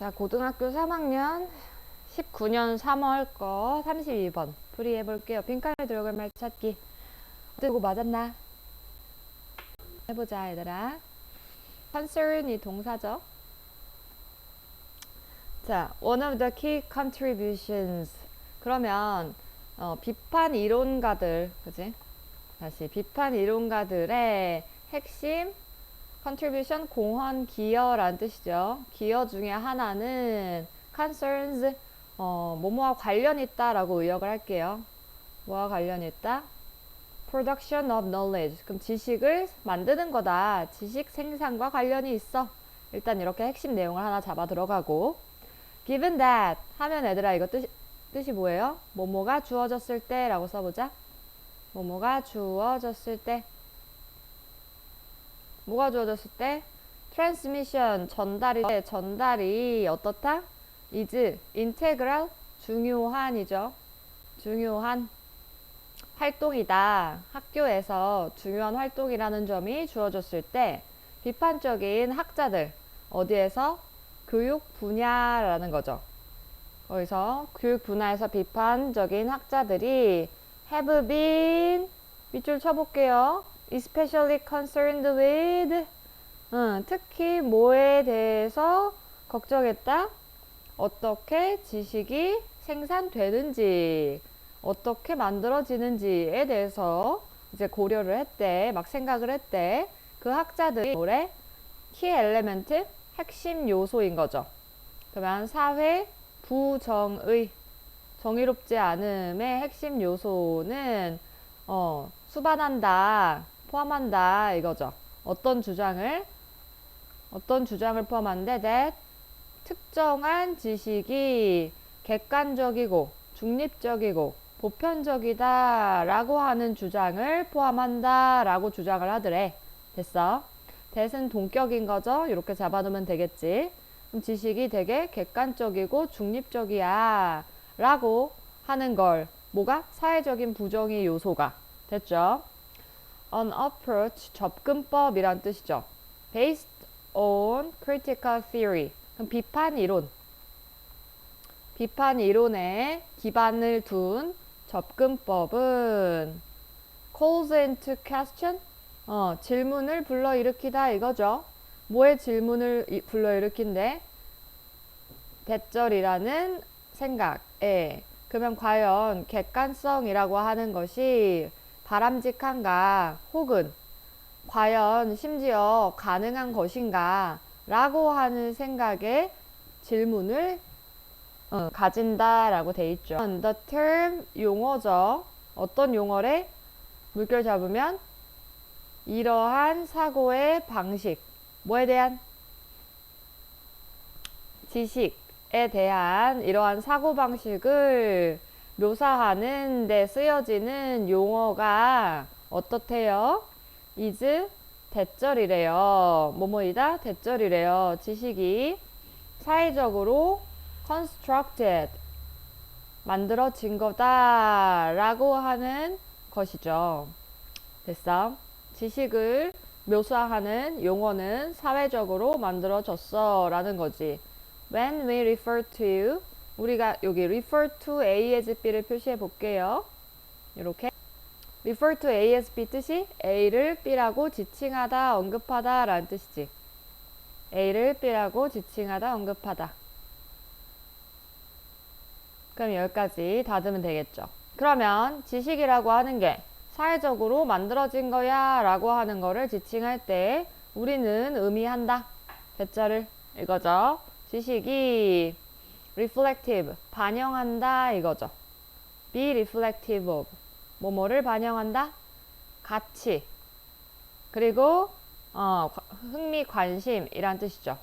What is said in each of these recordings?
자, 고등학교 3학년 19년 3월 거 32번 풀이 해볼게요. 빈칸에 들어갈 말 찾기. 뜨고 맞았나? 해보자, 얘들아. concern이 동사죠. 자, one of the key contributions. 그러면 비판 이론가들, 그지? 다시 비판 이론가들의 핵심 contribution 공헌 기여라는 뜻이죠. 기여 중에 하나는 concerns 뭐뭐와 관련 있다라고 의역을 할게요. 뭐와 관련 있다? production of knowledge. 그럼 지식을 만드는 거다. 지식 생산과 관련이 있어. 일단 이렇게 핵심 내용을 하나 잡아 들어가고 given that 하면 얘들아 이거 뜻이 뭐예요? 뭐뭐가 주어졌을 때 라고 써보자. 뭐뭐가 주어졌을 때 뭐가 주어졌을 때? transmission 전달이 어떻다? is integral 중요한이죠. 중요한 활동이다. 학교에서 중요한 활동이라는 점이 주어졌을 때 비판적인 학자들 어디에서? 교육 분야라는 거죠. 거기서 교육 분야에서 비판적인 학자들이 have been 밑줄 쳐볼게요. especially concerned with 특히 뭐에 대해서 걱정했다? 어떻게 지식이 생산되는지 어떻게 만들어지는지에 대해서 이제 고려를 했대. 막 생각을 했대. 그 학자들이 뭐래? key element 핵심 요소인 거죠. 그러면 사회 부정의 정의롭지 않음의 핵심 요소는 수반한다, 포함한다 이거죠. 어떤 주장을 포함하는데 that 특정한 지식이 객관적이고 중립적이고 보편적이다 라고 하는 주장을 포함한다 라고 주장을 하더래. 됐어? that은 동격인 거죠. 이렇게 잡아두면 되겠지. 그럼 지식이 되게 객관적이고 중립적이야 라고 하는 걸 뭐가? 사회적인 부정의 요소가 됐죠? An approach 접근법이란 뜻이죠. Based on critical theory 그럼 비판 이론에 기반을 둔 접근법은 calls into question 질문을 불러일으키다 이거죠. 뭐의 질문을 불러일으킨대? 대절이라는 생각에 그러면 과연 객관성이라고 하는 것이 바람직한가 혹은 과연 심지어 가능한 것인가 라고 하는 생각에 질문을 가진다라고 돼 있죠. The term 용어죠. 어떤 용어래? 물결 잡으면 이러한 사고의 방식 뭐에 대한? 지식에 대한 이러한 사고방식을 묘사하는 데 쓰여지는 용어가 어떻대요? is 대절이래요. 뭐뭐이다? 대절이래요. 지식이 사회적으로 constructed 만들어진 거다 라고 하는 것이죠. 됐어? 지식을 묘사하는 용어는 사회적으로 만들어졌어 라는 거지. When we refer to 우리가 여기 refer to A as B를 표시해 볼게요. 이렇게 refer to A as B 뜻이 A를 B라고 지칭하다 언급하다 라는 뜻이지. A를 B라고 지칭하다 언급하다. 그럼 여기까지 닫으면 되겠죠. 그러면 지식이라고 하는 게 사회적으로 만들어진 거야 라고 하는 거를 지칭할 때 우리는 의미한다. 대자를 이거죠. 지식이 reflective 반영한다 이거죠. be reflective of 뭐뭐를 반영한다? 가치 그리고 흥미 관심이란 뜻이죠.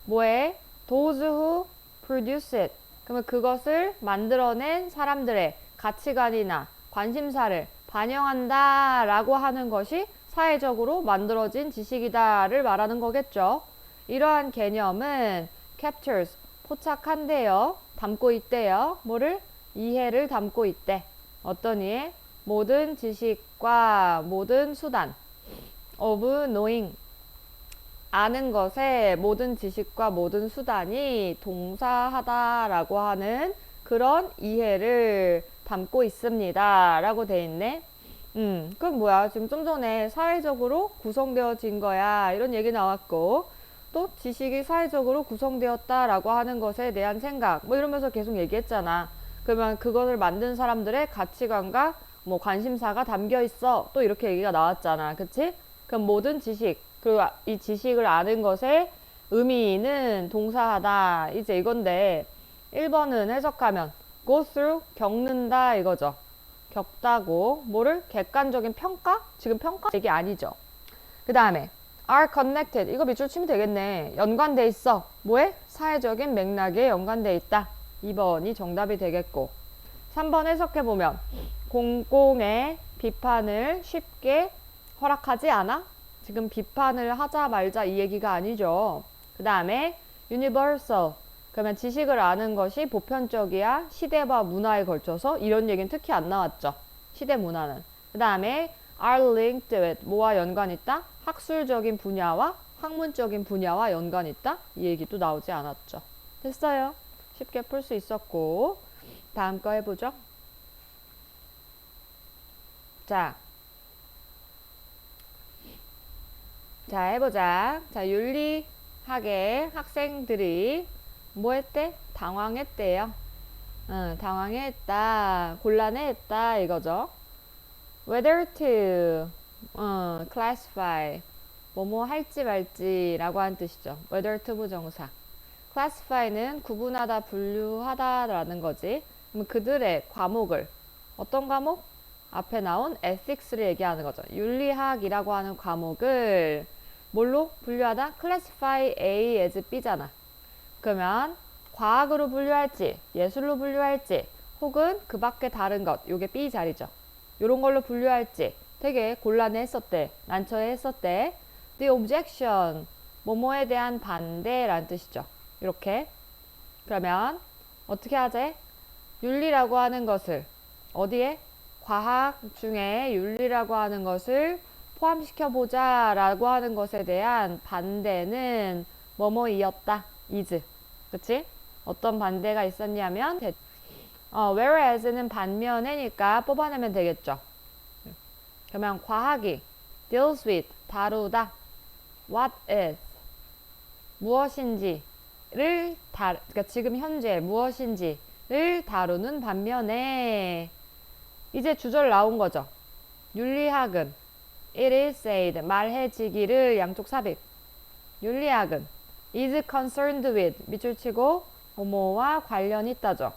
뭐에? those who produce it 그러면 그것을 만들어낸 사람들의 가치관이나 관심사를 반영한다 라고 하는 것이 사회적으로 만들어진 지식이다를 말하는 거겠죠. 이러한 개념은 captures 포착한대요. 담고 있대요. 뭐를? 이해를 담고 있대. 어떤 이해? 모든 지식과 모든 수단 of knowing 아는 것에 모든 지식과 모든 수단이 동사하다라고 하는 그런 이해를 담고 있습니다. 라고 돼 있네. 그럼 뭐야? 지금 좀 전에 사회적으로 구성되어진 거야. 이런 얘기 나왔고, 또 지식이 사회적으로 구성되었다라고 하는 것에 대한 생각, 뭐 이러면서 계속 얘기했잖아. 그러면 그것을 만든 사람들의 가치관과 뭐 관심사가 담겨 있어. 또 이렇게 얘기가 나왔잖아. 그치? 그럼 모든 지식, 그리고 이 지식을 아는 것의 의미는 동사하다. 이제 이건데, 1번은 해석하면 go through, 겪는다 이거죠. 겪다고 뭐를 객관적인 평가? 지금 평가 얘기 아니죠. 그 다음에 are connected 이거 밑줄 치면 되겠네. 연관돼 있어. 뭐에? 사회적인 맥락에 연관돼 있다. 2번이 정답이 되겠고 3번 해석해보면 공공의 비판을 쉽게 허락하지 않아? 지금 비판을 하자 말자 이 얘기가 아니죠. 그 다음에 universal 그러면 지식을 아는 것이 보편적이야 시대와 문화에 걸쳐서 이런 얘기는 특히 안 나왔죠. 시대 문화는. 그 다음에 are linked with 뭐와 연관 있다? 학술적인 분야와 학문적인 분야와 연관 있다? 이 얘기도 나오지 않았죠. 됐어요. 쉽게 풀 수 있었고 다음 거 해보죠. 자 해보자. 자 윤리학의 학생들이 뭐 했대? 당황했대요. 당황했다. 곤란해했다 이거죠. whether to classify 뭐뭐 할지 말지라고 하는 뜻이죠. whether to 부정사. classify는 구분하다, 분류하다라는 거지. 그럼 그들의 과목을 어떤 과목? 앞에 나온 ethics를 얘기하는 거죠. 윤리학이라고 하는 과목을 뭘로 분류하다? classify A as B잖아. 그러면 과학으로 분류할지, 예술로 분류할지, 혹은 그 밖에 다른 것, 요게 B 자리죠. 요런 걸로 분류할지 되게 곤란해 했었대. 난처해 했었대. The objection, 뭐뭐에 대한 반대라는 뜻이죠. 이렇게. 그러면 어떻게 하재? 윤리라고 하는 것을 어디에? 과학 중에 윤리라고 하는 것을 포함시켜보자 라고 하는 것에 대한 반대는 뭐뭐이었다. is. 그치? 어떤 반대가 있었냐면 whereas는 반면에니까 뽑아내면 되겠죠. 그러면 과학이 deals with 다루다 what is 무엇인지를 그러니까 지금 현재 무엇인지를 다루는 반면에 이제 주절 나온 거죠. 윤리학은 it is said 말해지기를 양쪽 삽입 윤리학은 is concerned with 밑줄 치고 뭐뭐와 관련이 있다죠.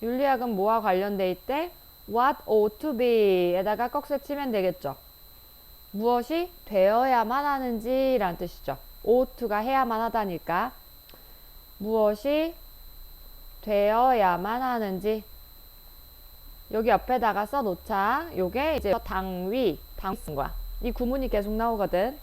윤리학은 뭐와 관련돼 있대? what ought to be 에다가 꺽쇠 치면 되겠죠. 무엇이 되어야만 하는지 라는 뜻이죠. ought to가 해야만 하다니까 무엇이 되어야만 하는지 여기 옆에다가 써놓자. 요게 이제 당위 쓴 거야. 이 구문이 계속 나오거든.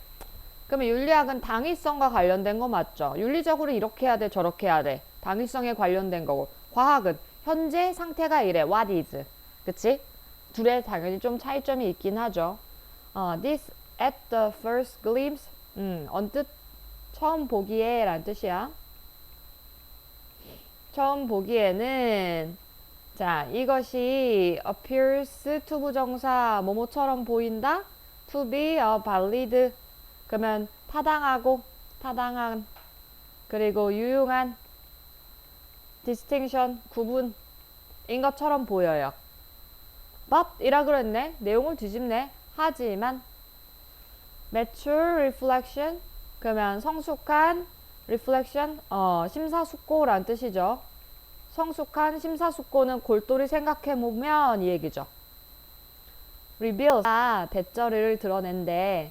그러면 윤리학은 당위성과 관련된 거 맞죠? 윤리적으로 이렇게 해야 돼, 저렇게 해야 돼. 당위성에 관련된 거고. 과학은 현재 상태가 이래. What is. 그치? 둘에 당연히 좀 차이점이 있긴 하죠. This at the first glimpse. 언뜻 처음 보기에 라는 뜻이야. 처음 보기에는 자, 이것이 appears to 부정사 뭐뭐처럼 보인다. to be a valid 그러면 타당하고 타당한 그리고 유용한 distinction 구분인 것처럼 보여요. but 이라 그랬네. 내용을 뒤집네. 하지만 mature reflection 그러면 성숙한 reflection 심사숙고란 뜻이죠. 성숙한 심사숙고는 골똘히 생각해보면 이 얘기죠. reveals 대절을 드러낸데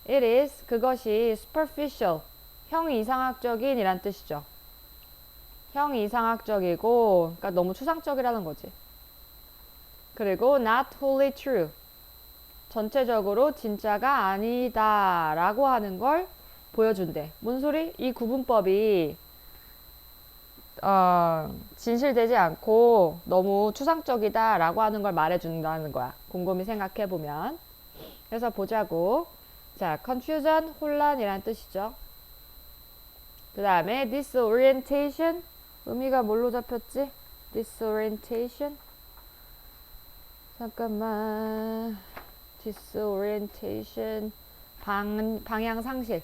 it is 그것이 superficial 형이상학적인 이란 뜻이죠. 형이상학적이고 그러니까 너무 추상적이라는 거지. 그리고 not wholly true 전체적으로 진짜가 아니다 라고 하는 걸 보여준대. 뭔 소리? 이 구분법이 진실되지 않고 너무 추상적이다 라고 하는 걸 말해준다는 거야. 곰곰이 생각해보면. 그래서 보자고. 자, confusion, 혼란이란 뜻이죠. 그 다음에 disorientation. 의미가 뭘로 잡혔지? disorientation. 잠깐만. disorientation. 방향 상실.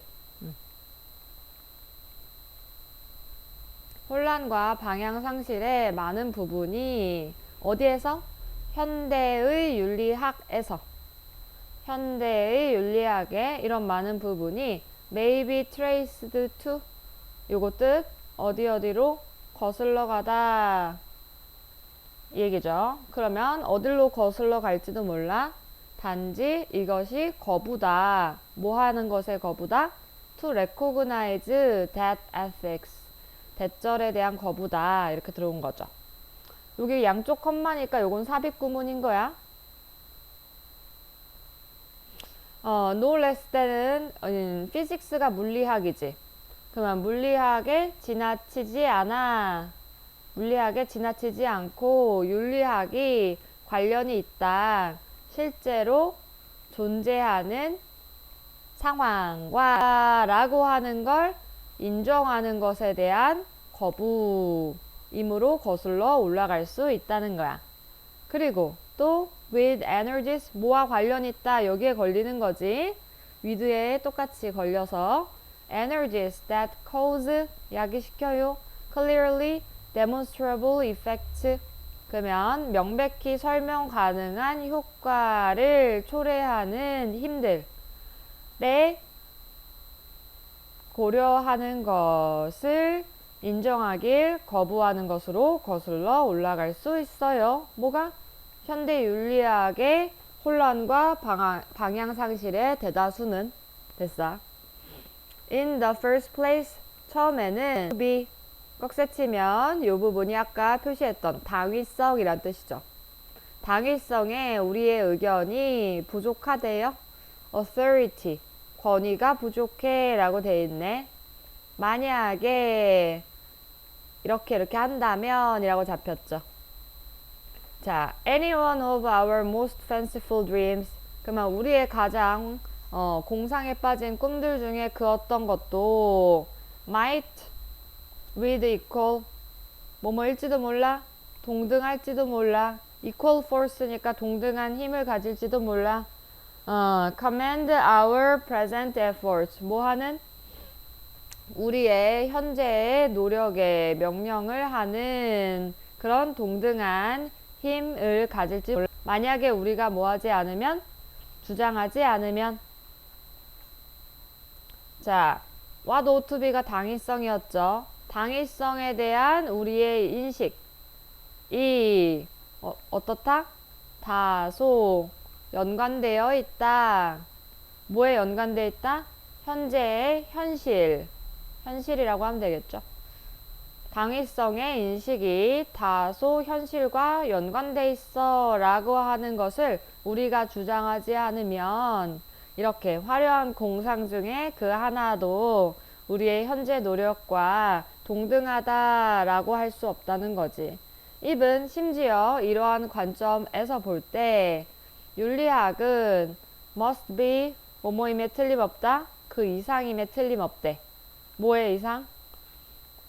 혼란과 방향 상실의 많은 부분이 어디에서? 현대의 윤리학에서. 현대의 윤리학의 이런 많은 부분이 may be traced to 요거 뜻 어디로 거슬러 가다 이 얘기죠. 그러면 어디로 거슬러 갈지도 몰라. 단지 이것이 거부다. 뭐 하는 것의 거부다? to recognize that ethics. 대절에 대한 거부다. 이렇게 들어온 거죠. 여기 양쪽 컴마니까 요건 삽입 구문인 거야. no less than은 피직스가 물리학이지. 그러면 물리학에 지나치지 않아. 물리학에 지나치지 않고 윤리학이 관련이 있다. 실제로 존재하는 상황과 라고 하는 걸 인정하는 것에 대한 거부임으로 거슬러 올라갈 수 있다는 거야. 그리고 또 with energies 뭐와 관련이 있다. 여기에 걸리는 거지. with에 똑같이 걸려서 energies that cause 야기시켜요. clearly demonstrable effects 그러면 명백히 설명 가능한 효과를 초래하는 힘들에 고려하는 것을 인정하길 거부하는 것으로 거슬러 올라갈 수 있어요. 뭐가? 현대 윤리학의 혼란과 방향 상실의 대다수는 됐어. In the first place 처음에는 to be 꺽쇠치면 이 부분이 아까 표시했던 당위성이란 뜻이죠. 당위성에 우리의 의견이 부족하대요. authority 권위가 부족해 라고 돼 있네. 만약에 이렇게 한다면 이라고 잡혔죠. 자, any one of our most fanciful dreams 그러면 우리의 가장 공상에 빠진 꿈들 중에 그 어떤 것도 might with equal 뭐뭐일지도 몰라 동등할지도 몰라 equal force니까 동등한 힘을 가질지도 몰라 command our present efforts 뭐하는 우리의 현재의 노력에 명령을 하는 그런 동등한 힘을 가질지 몰라. 만약에 우리가 뭐하지 않으면 주장하지 않으면 자 what ought to be가 당위성이었죠. 당위성에 대한 우리의 인식이 어떻다? 다소 연관되어 있다. 뭐에 연관되어 있다? 현재의 현실이라고 하면 되겠죠. 당위성의 인식이 다소 현실과 연관돼 있어 라고 하는 것을 우리가 주장하지 않으면 이렇게 화려한 공상 중에 그 하나도 우리의 현재 노력과 동등하다라고 할 수 없다는 거지. 입은 심지어 이러한 관점에서 볼 때 윤리학은 must be 뭐뭐임에 틀림없다. 그 이상임에 틀림없대. 뭐의 이상?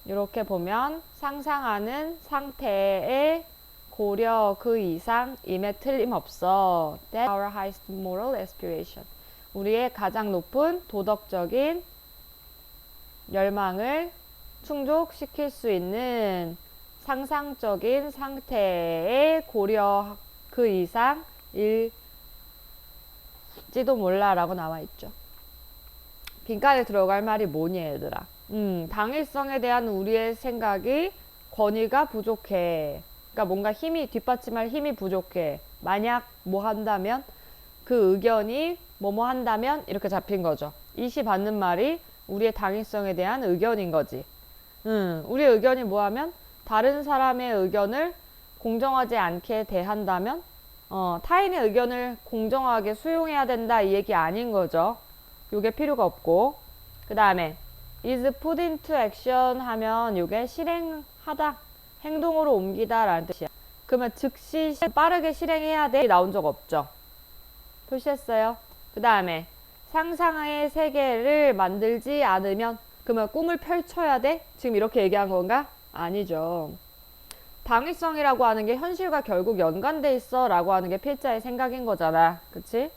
이렇게 보면 상상하는 상태의 고려 그 이상임에 틀림없어. That's our highest moral aspiration. 우리의 가장 높은 도덕적인 열망을 충족시킬 수 있는 상상적인 상태의 고려 그 이상일지도 몰라 라고 나와 있죠. 빈칸에 들어갈 말이 뭐니 얘들아? 당위성에 대한 우리의 생각이 권위가 부족해. 그러니까 뭔가 힘이 뒷받침할 힘이 부족해. 만약 뭐 한다면 그 의견이 뭐뭐 한다면 이렇게 잡힌 거죠. 이시 받는 말이 우리의 당위성에 대한 의견인 거지. 우리의 의견이 뭐하면 다른 사람의 의견을 공정하지 않게 대한다면 타인의 의견을 공정하게 수용해야 된다 이 얘기 아닌 거죠. 요게 필요가 없고 그 다음에 is put into action 하면 요게 실행하다 행동으로 옮기다 라는 뜻이야. 그러면 즉시 빠르게 실행해야 돼 나온 적 없죠. 표시했어요. 그 다음에 상상의 세계를 만들지 않으면 그러면 꿈을 펼쳐야 돼? 지금 이렇게 얘기한 건가? 아니죠. 당위성이라고 하는 게 현실과 결국 연관돼 있어 라고 하는 게 필자의 생각인 거잖아. 그치?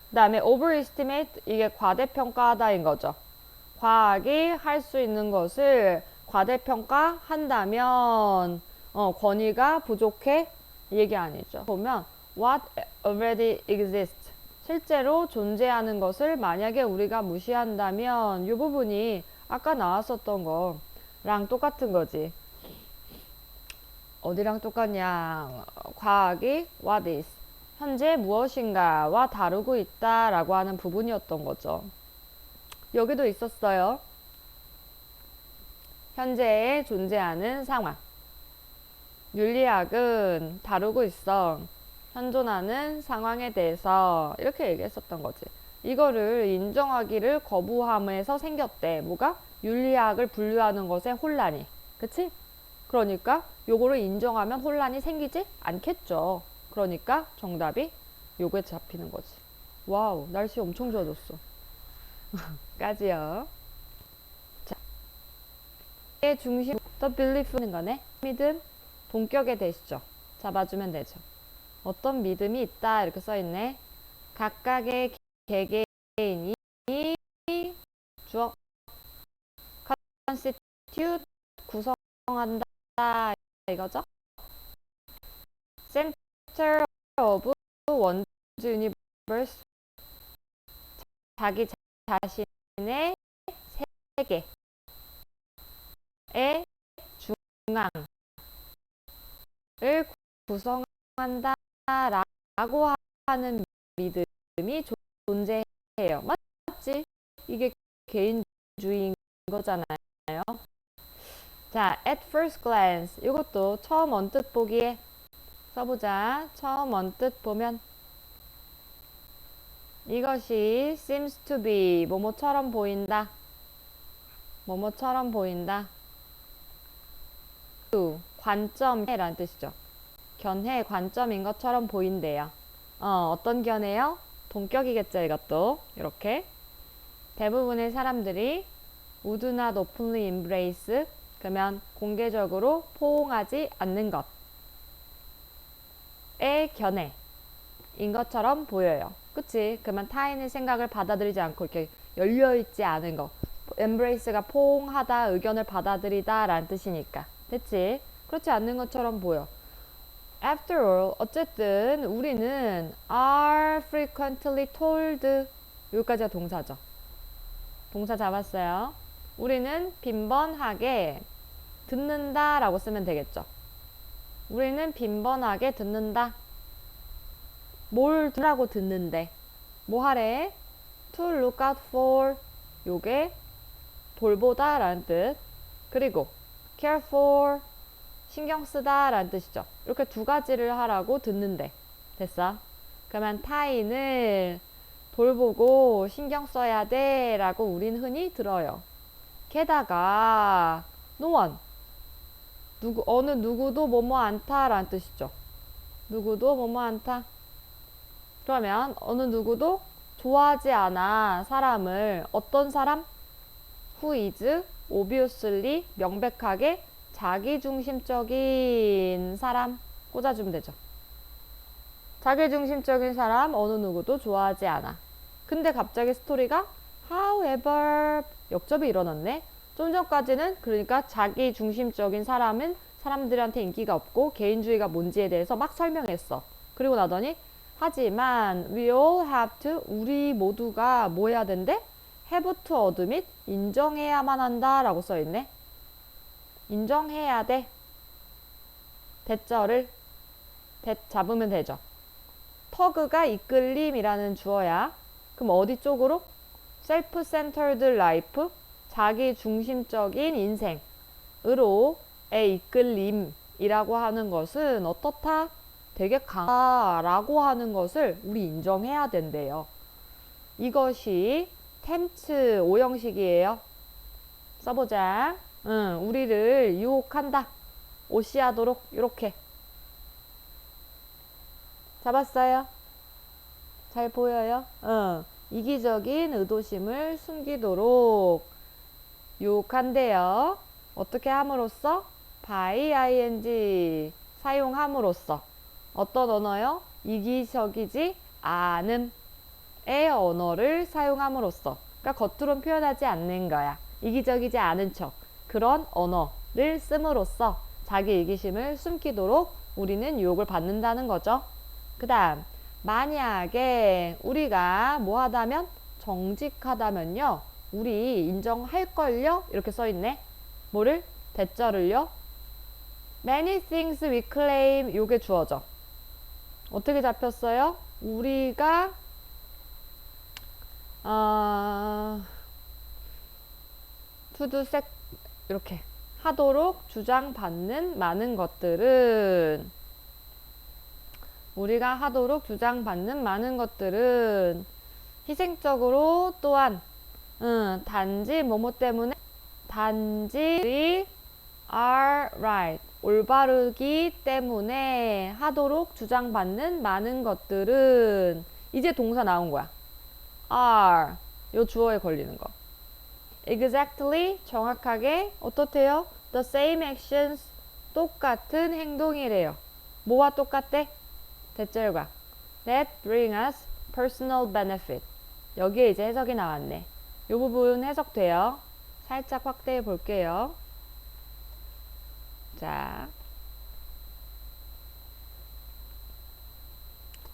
그 다음에 overestimate, 이게 과대평가하다인 거죠. 과학이 할 수 있는 것을 과대평가한다면 권위가 부족해? 이 얘기 아니죠. 보면 what already exists, 실제로 존재하는 것을 만약에 우리가 무시한다면 이 부분이 아까 나왔었던 거랑 똑같은 거지. 어디랑 똑같냐? 과학이 what is, 현재 무엇인가와 다루고 있다라고 하는 부분이었던 거죠. 여기도 있었어요. 현재에 존재하는 상황. 윤리학은 다루고 있어. 현존하는 상황에 대해서 이렇게 얘기했었던 거지. 이거를 인정하기를 거부함에서 생겼대. 뭐가? 윤리학을 분류하는 것에 혼란이. 그치? 그러니까 요거를 인정하면 혼란이 생기지 않겠죠. 그러니까 정답이 요거에 잡히는 거지. 와우, 날씨 엄청 좋아졌어. 까지요. 자, 의 중심, the belief는 거네. 믿음, 본격에 대시죠. 잡아주면 되죠. 어떤 믿음이 있다 이렇게 써있네. 각각의 개개인이 주어 constitute, 구성한다 이거죠. center of one's universe, 자기 자신의 세계의 중앙을 구성한다 라고 하는 믿음이 존재해요. 맞지? 이게 개인주의인 거잖아요. 자, at first glance, 이것도 처음 언뜻 보기에 써보자. 처음 언뜻 보면 이것이 seems to be, 뭐뭐처럼 보인다. 뭐뭐처럼 보인다. 관점이라는 뜻이죠. 견해, 관점인 것처럼 보인대요. 어떤 견해요? 동격이겠죠, 이것도. 이렇게. 대부분의 사람들이 would not openly embrace, 그러면 공개적으로 포옹하지 않는 것의 견해인 것처럼 보여요. 그치? 그러면 타인의 생각을 받아들이지 않고 이렇게 열려있지 않은 거. embrace가 포옹하다, 의견을 받아들이다 라는 뜻이니까. 됐지? 그렇지 않는 것처럼 보여. After all, 어쨌든 우리는 are frequently told, 여기까지가 동사죠. 동사 잡았어요. 우리는 빈번하게 듣는다 라고 쓰면 되겠죠. 우리는 빈번하게 듣는다. 뭘 듣라고 듣는데? 뭐 하래? To look out for, 요게 돌보다 라는 뜻. 그리고 care for, 신경 쓰다 라는 뜻이죠. 이렇게 두 가지를 하라고 듣는데. 됐어? 그러면 타인을 돌보고 신경 써야 돼 라고 우린 흔히 들어요. 게다가 no one, 어느 누구도 뭐뭐 않다 라는 뜻이죠. 누구도 뭐뭐 않다. 그러면 어느 누구도 좋아하지 않아 사람을. 어떤 사람? who is obviously, 명백하게 자기중심적인 사람 꽂아주면 되죠. 자기중심적인 사람 어느 누구도 좋아하지 않아. 근데 갑자기 스토리가 however, 역접이 일어났네. 좀 전까지는 그러니까 자기중심적인 사람은 사람들한테 인기가 없고 개인주의가 뭔지에 대해서 막 설명했어. 그리고 나더니 하지만 we all have to, 우리 모두가 뭐 해야 된대? have to admit, 인정해야만 한다 라고 써있네. 인정해야 돼. 대절을 잡으면 되죠. 터그가 이끌림이라는 주어야. 그럼 어디 쪽으로? self-centered life, 자기중심적인 인생으로의 이끌림이라고 하는 것은 어떻다? 되게 강하다라고 하는 것을 우리 인정해야 된대요. 이것이 템츠 오형식이에요. 써보자. 우리를 유혹한다. 오시하도록 이렇게 잡았어요. 잘 보여요? 이기적인 의도심을 숨기도록 유혹한대요. 어떻게 함으로써? by ing 사용함으로써. 어떤 언어요? 이기적이지 않음의 언어를 사용함으로써. 그러니까 겉으론 표현하지 않는 거야. 이기적이지 않은 척. 그런 언어를 씀으로써 자기 이기심을 숨기도록 우리는 유혹을 받는다는 거죠. 그 다음 만약에 우리가 뭐 하다면 정직하다면요. 우리 인정할걸요? 이렇게 써있네. 뭐를? 대절을요? Many things we claim 요게 주어져. 어떻게 잡혔어요? 우리가 투두색 이렇게 하도록 주장받는 많은 것들은 우리가 하도록 주장받는 많은 것들은 희생적으로 또한 단지 뭐뭐 때문에 단지 we are right 올바르기 때문에 하도록 주장받는 많은 것들은 이제 동사 나온 거야. are 요 주어에 걸리는 거. exactly 정확하게 어떻대요? the same actions 똑같은 행동이래요. 뭐와 똑같대? 대절과 that bring us personal benefit. 여기에 이제 해석이 나왔네. 이 부분 해석돼요. 살짝 확대해 볼게요. 자,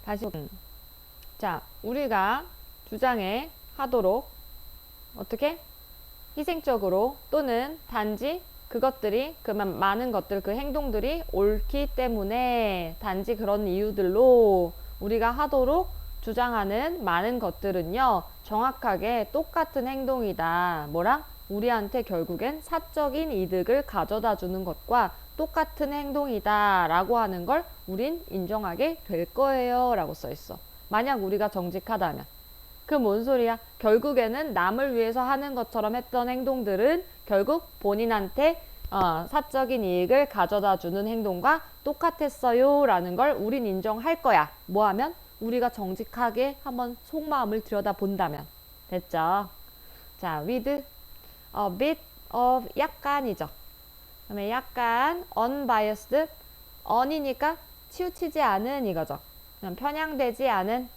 다시 자, 우리가 주장해 하도록 어떻게? 희생적으로 또는 단지 그것들이 그 많은 것들 그 행동들이 옳기 때문에 단지 그런 이유들로 우리가 하도록 주장하는 많은 것들은요 정확하게 똑같은 행동이다. 뭐랑? 우리한테 결국엔 사적인 이득을 가져다 주는 것과 똑같은 행동이다 라고 하는 걸 우린 인정하게 될 거예요 라고 써 있어. 만약 우리가 정직하다면 그 뭔 소리야? 결국에는 남을 위해서 하는 것처럼 했던 행동들은 결국 본인한테 사적인 이익을 가져다 주는 행동과 똑같았어요 라는 걸 우린 인정할 거야. 뭐 하면? 우리가 정직하게 한번 속마음을 들여다본다면. 됐죠? 자, with a bit of 약간이죠. 그다음에 약간 unbiased on이니까 치우치지 않은 이거죠. 그냥 편향되지 않은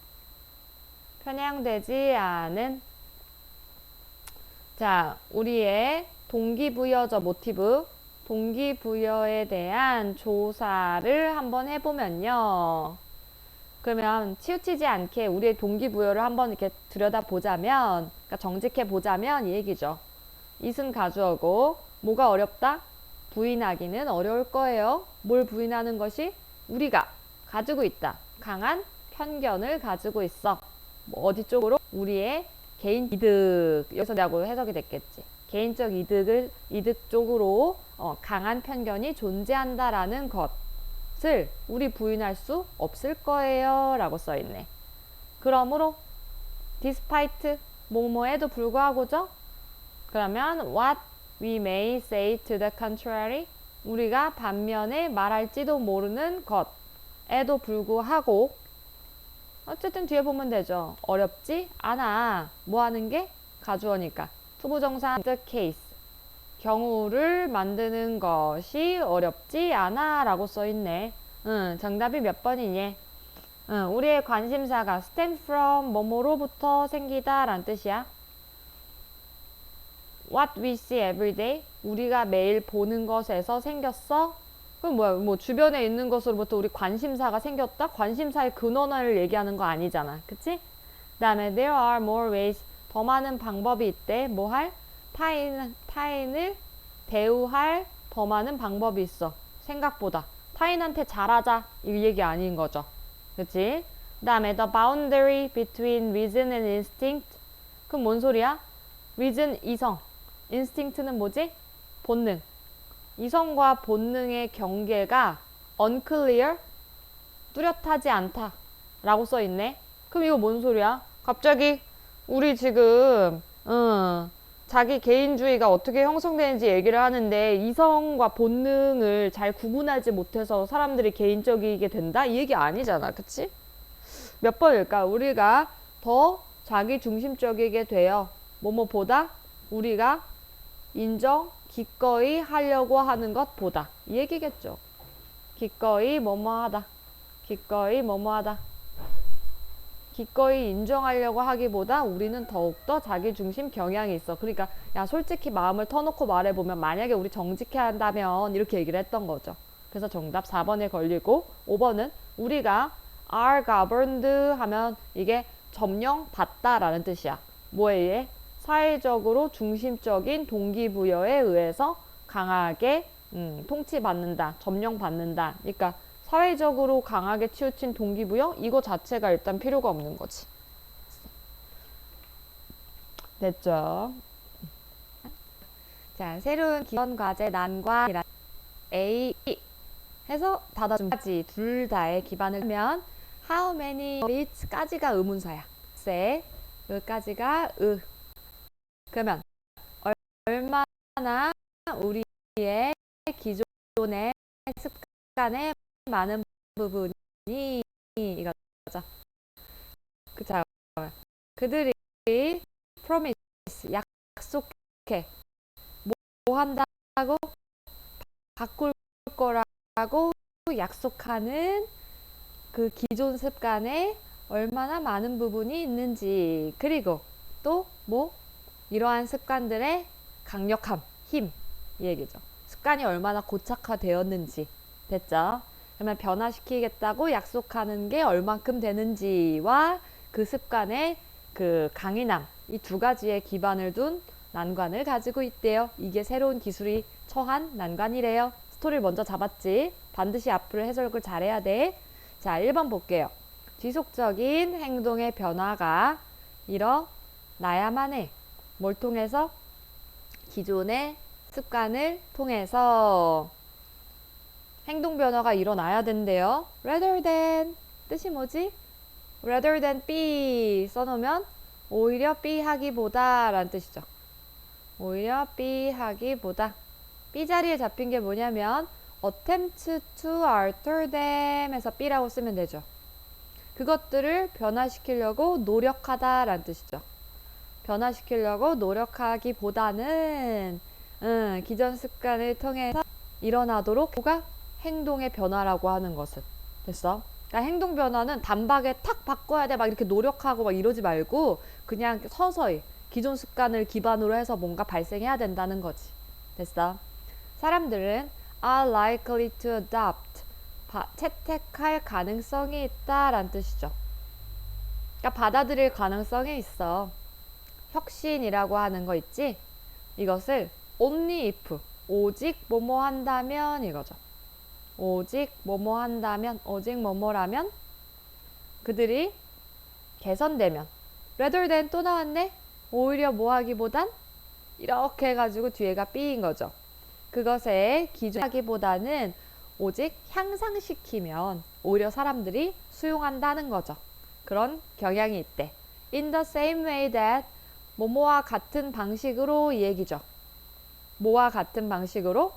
자, 우리의 동기부여죠. 모티브 동기부여에 대한 조사를 한번 해보면요. 그러면 치우치지 않게 우리의 동기부여를 한번 이렇게 들여다보자면, 그러니까 정직해 보자면 이 얘기죠. 이승 가주어고 뭐가 어렵다? 부인하기는 어려울 거예요. 뭘 부인하는 것이? 우리가 가지고 있다. 강한 편견을 가지고 있어. 뭐 어디 쪽으로? 우리의 개인 이득. 여기서 내가 해석이 됐겠지. 개인적 이득 쪽으로 강한 편견이 존재한다라는 것을 우리 부인할 수 없을 거예요. 라고 써있네. 그러므로 despite 뭐뭐에도 불구하고죠. 그러면 what we may say to the contrary 우리가 반면에 말할지도 모르는 것에도 불구하고 어쨌든 뒤에 보면 되죠. 어렵지 않아. 뭐 하는 게? 가주어니까. 투부정사 the case. 경우를 만드는 것이 어렵지 않아 라고 써있네. 정답이 몇 번이니? 우리의 관심사가 stem from 뭐뭐로부터 생기다 라는 뜻이야. What we see every day. 우리가 매일 보는 것에서 생겼어? 그럼 뭐야? 뭐 주변에 있는 것으로부터 우리 관심사가 생겼다? 관심사의 근원을 얘기하는 거 아니잖아. 그치? 그 다음에 there are more ways. 더 많은 방법이 있대. 뭐 할? 타인을 대우할 더 많은 방법이 있어. 생각보다. 타인한테 잘하자. 이 얘기 아닌 거죠. 그치? 그 다음에 the boundary between reason and instinct. 그럼 뭔 소리야? reason 이성. instinct는 뭐지? 본능. 이성과 본능의 경계가 unclear, 뚜렷하지 않다 라고 써있네. 그럼 이거 뭔 소리야? 갑자기 우리 지금 자기 개인주의가 어떻게 형성되는지 얘기를 하는데 이성과 본능을 잘 구분하지 못해서 사람들이 개인적이게 된다? 이 얘기 아니잖아. 그치? 몇 번일까? 우리가 더 자기 중심적이게 되어 뭐뭐보다 우리가 인정, 기꺼이 하려고 하는 것보다 이 얘기겠죠. 기꺼이 뭐뭐하다. 기꺼이 뭐뭐하다. 기꺼이 인정하려고 하기보다 우리는 더욱더 자기중심 경향이 있어. 그러니까 야 솔직히 마음을 터놓고 말해보면 만약에 우리 정직해야 한다면 이렇게 얘기를 했던 거죠. 그래서 정답 4번에 걸리고 5번은 우리가 are governed 하면 이게 점령받다라는 뜻이야. 뭐에 의해? 사회적으로 중심적인 동기부여에 의해서 강하게 통치받는다, 점령받는다. 그러니까 사회적으로 강하게 치우친 동기부여? 이거 자체가 일단 필요가 없는 거지. 됐죠? 자, 새로운 기본 과제 난관이란 A 해서 닫아줌까지 둘 다의 기반을 하면 how many bits까지가 의문사야. 세, 으까지가 으. 그러면 얼마나 우리의 기존의 습관의 많은 부분이 이거죠. 자, 그들이 promise 약속해 뭐 한다고 바꿀 거라고 약속하는 그 기존 습관에 얼마나 많은 부분이 있는지, 그리고 또 뭐 이러한 습관들의 강력함, 힘, 이 얘기죠. 습관이 얼마나 고착화되었는지. 됐죠? 그러면 변화시키겠다고 약속하는 게 얼만큼 되는지와 그 습관의 그 강인함, 이 두 가지의 기반을 둔 난관을 가지고 있대요. 이게 새로운 기술이 처한 난관이래요. 스토리를 먼저 잡았지. 반드시 앞으로 해석을 잘해야 돼. 자, 1번 볼게요. 지속적인 행동의 변화가 일어나야만 해. 뭘 통해서? 기존의 습관을 통해서 행동 변화가 일어나야 된대요. rather than 뜻이 뭐지? rather than be 써놓으면 오히려 be 하기보다 라는 뜻이죠. 오히려 be 하기보다. be 자리에 잡힌 게 뭐냐면 attempt to alter them 해서 be라고 쓰면 되죠. 그것들을 변화시키려고 노력하다 라는 뜻이죠. 변화시키려고 노력하기보다는 기존 습관을 통해서 일어나도록 가 행동의 변화라고 하는 것은. 됐어? 그러니까 행동 변화는 단박에 탁 바꿔야 돼 막 이렇게 노력하고 막 이러지 말고 그냥 서서히 기존 습관을 기반으로 해서 뭔가 발생해야 된다는 거지. 됐어? 사람들은 are likely to adopt 채택할 가능성이 있다라는 뜻이죠. 그러니까 받아들일 가능성이 있어. 혁신이라고 하는 거 있지? 이것을 only if 오직 뭐뭐 한다면 이거죠. 오직 뭐뭐 한다면, 오직 뭐뭐라면 그들이 개선되면 rather than 또 나왔네? 오히려 뭐 하기보단 이렇게 해가지고 뒤에가 B인 거죠. 그것에 기준하기보다는 오직 향상시키면 오히려 사람들이 수용한다는 거죠. 그런 경향이 있대. In the same way that 뭐뭐와 같은 방식으로 이 얘기죠. 뭐와 같은 방식으로?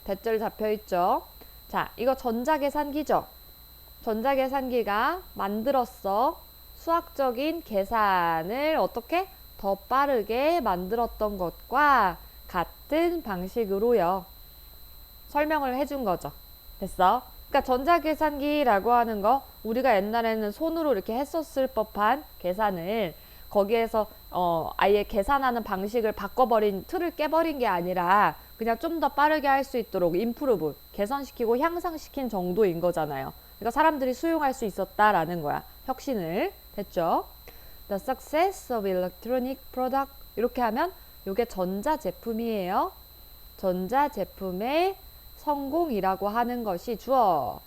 대절 잡혀있죠. 자, 이거 전자계산기죠. 전자계산기가 만들었어. 수학적인 계산을 어떻게? 더 빠르게 만들었던 것과 같은 방식으로요. 설명을 해준 거죠. 됐어? 그러니까 전자계산기라고 하는 거 우리가 옛날에는 손으로 이렇게 했었을 법한 계산을 거기에서 아예 계산하는 방식을 바꿔버린 틀을 깨버린 게 아니라 그냥 좀 더 빠르게 할 수 있도록 임프루브 개선시키고 향상시킨 정도인 거잖아요. 그러니까 사람들이 수용할 수 있었다라는 거야. 혁신을. 됐죠? The success of electronic product 이렇게 하면 이게 전자제품이에요. 전자제품의 성공이라고 하는 것이 주어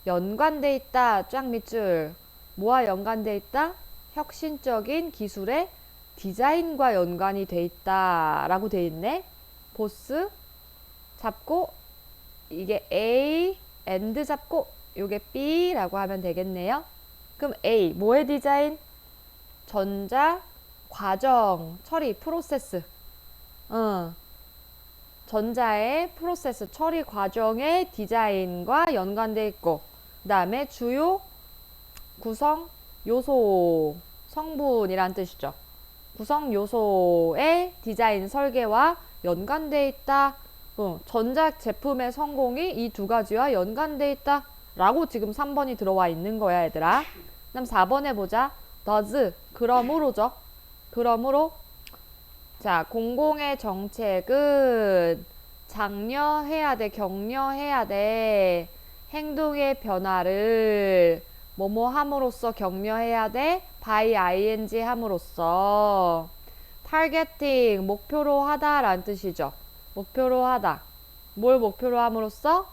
연관돼 있다. 쫙 밑줄. 뭐와 연관돼 있다? 혁신적인 기술의 디자인과 연관이 돼 있다 라고 돼 있네. 보스 잡고 이게 A and 잡고 요게 B 라고 하면 되겠네요. 그럼 A 뭐의 디자인? 전자 과정 처리 프로세스. 전자의 프로세스 처리 과정의 디자인과 연관돼 있고 그 다음에 주요 구성 요소 성분이란 뜻이죠. 구성 요소의 디자인 설계와 연관돼 있다. 전자 제품의 성공이 이 두 가지와 연관돼 있다. 라고 지금 3번이 들어와 있는 거야, 얘들아. 그럼 4번 해보자. does, 그러므로죠. 그러므로 자, 공공의 정책은 장려해야 돼, 격려해야 돼. 행동의 변화를 뭐뭐 함으로써 격려해야 돼. by ing 함으로써. targeting, 목표로 하다 라는 뜻이죠. 목표로 하다. 뭘 목표로 함으로써?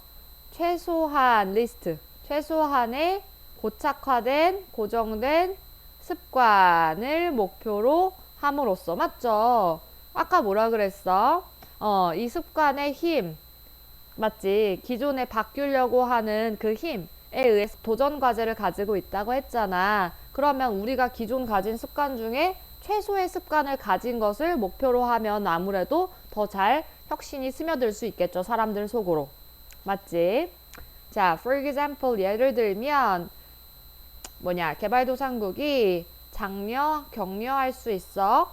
최소한 리스트. 최소한의 고착화된, 고정된 습관을 목표로 함으로써. 맞죠? 아까 뭐라 그랬어? 이 습관의 힘. 맞지? 기존에 바뀌려고 하는 그 힘에 의해서 도전 과제를 가지고 있다고 했잖아. 그러면 우리가 기존 가진 습관 중에 최소의 습관을 가진 것을 목표로 하면 아무래도 더 잘 혁신이 스며들 수 있겠죠. 사람들 속으로. 맞지? 자, for example, 예를 들면 개발도상국이 장려, 격려할 수 있어.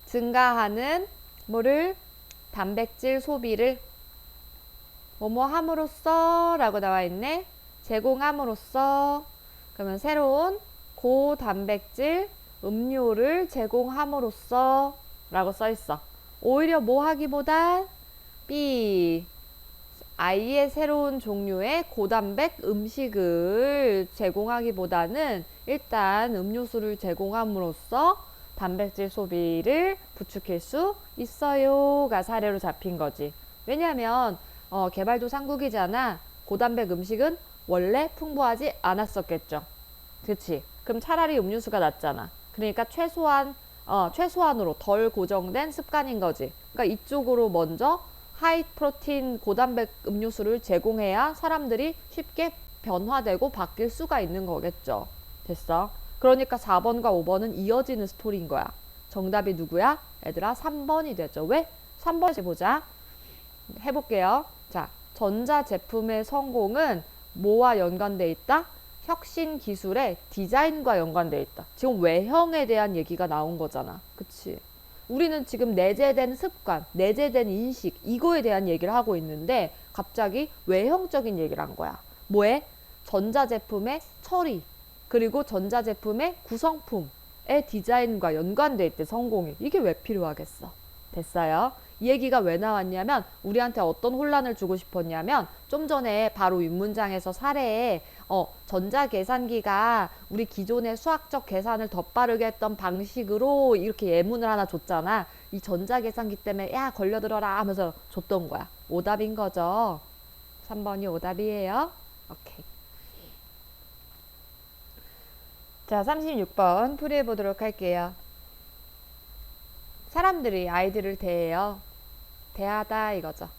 증가하는 뭐를? 단백질 소비를 뭐뭐 함으로써 라고 나와 있네. 제공함으로써. 그러면 새로운 고단백질 음료를 제공함으로써 라고 써 있어. 오히려 뭐 하기보다 B, 아이의 새로운 종류의 고단백 음식을 제공하기보다는 일단 음료수를 제공함으로써 단백질 소비를 부추길 수 있어요가 사례로 잡힌 거지. 왜냐하면 개발도상국이잖아. 고단백 음식은 원래 풍부하지 않았었겠죠. 그치? 그럼 차라리 음료수가 낫잖아. 그러니까 최소한으로 덜 고정된 습관인 거지. 그러니까 이쪽으로 먼저 하이 프로틴 고단백 음료수를 제공해야 사람들이 쉽게 변화되고 바뀔 수가 있는 거겠죠. 됐어? 그러니까 4번과 5번은 이어지는 스토리인 거야. 정답이 누구야? 얘들아 3번이 되죠. 왜? 3번씩 보자. 해볼게요. 자, 전자제품의 성공은 뭐와 연관돼 있다? 혁신 기술의 디자인과 연관돼 있다. 지금 외형에 대한 얘기가 나온 거잖아. 그치? 우리는 지금 내재된 습관, 내재된 인식, 이거에 대한 얘기를 하고 있는데 갑자기 외형적인 얘기를 한 거야. 뭐에? 전자제품의 처리, 그리고 전자제품의 구성품의 디자인과 연관돼 있대, 성공이. 이게 왜 필요하겠어? 됐어요? 이 얘기가 왜 나왔냐면 우리한테 어떤 혼란을 주고 싶었냐면 좀 전에 바로 윗문장에서 사례에 전자계산기가 우리 기존의 수학적 계산을 더 빠르게 했던 방식으로 이렇게 예문을 하나 줬잖아. 이 전자계산기 때문에 야 걸려들어라 하면서 줬던 거야. 오답인 거죠. 3번이 오답이에요. 오케이. 자, 36번 풀이해 보도록 할게요. 사람들이 아이들을 대해요. 대하다 이거죠.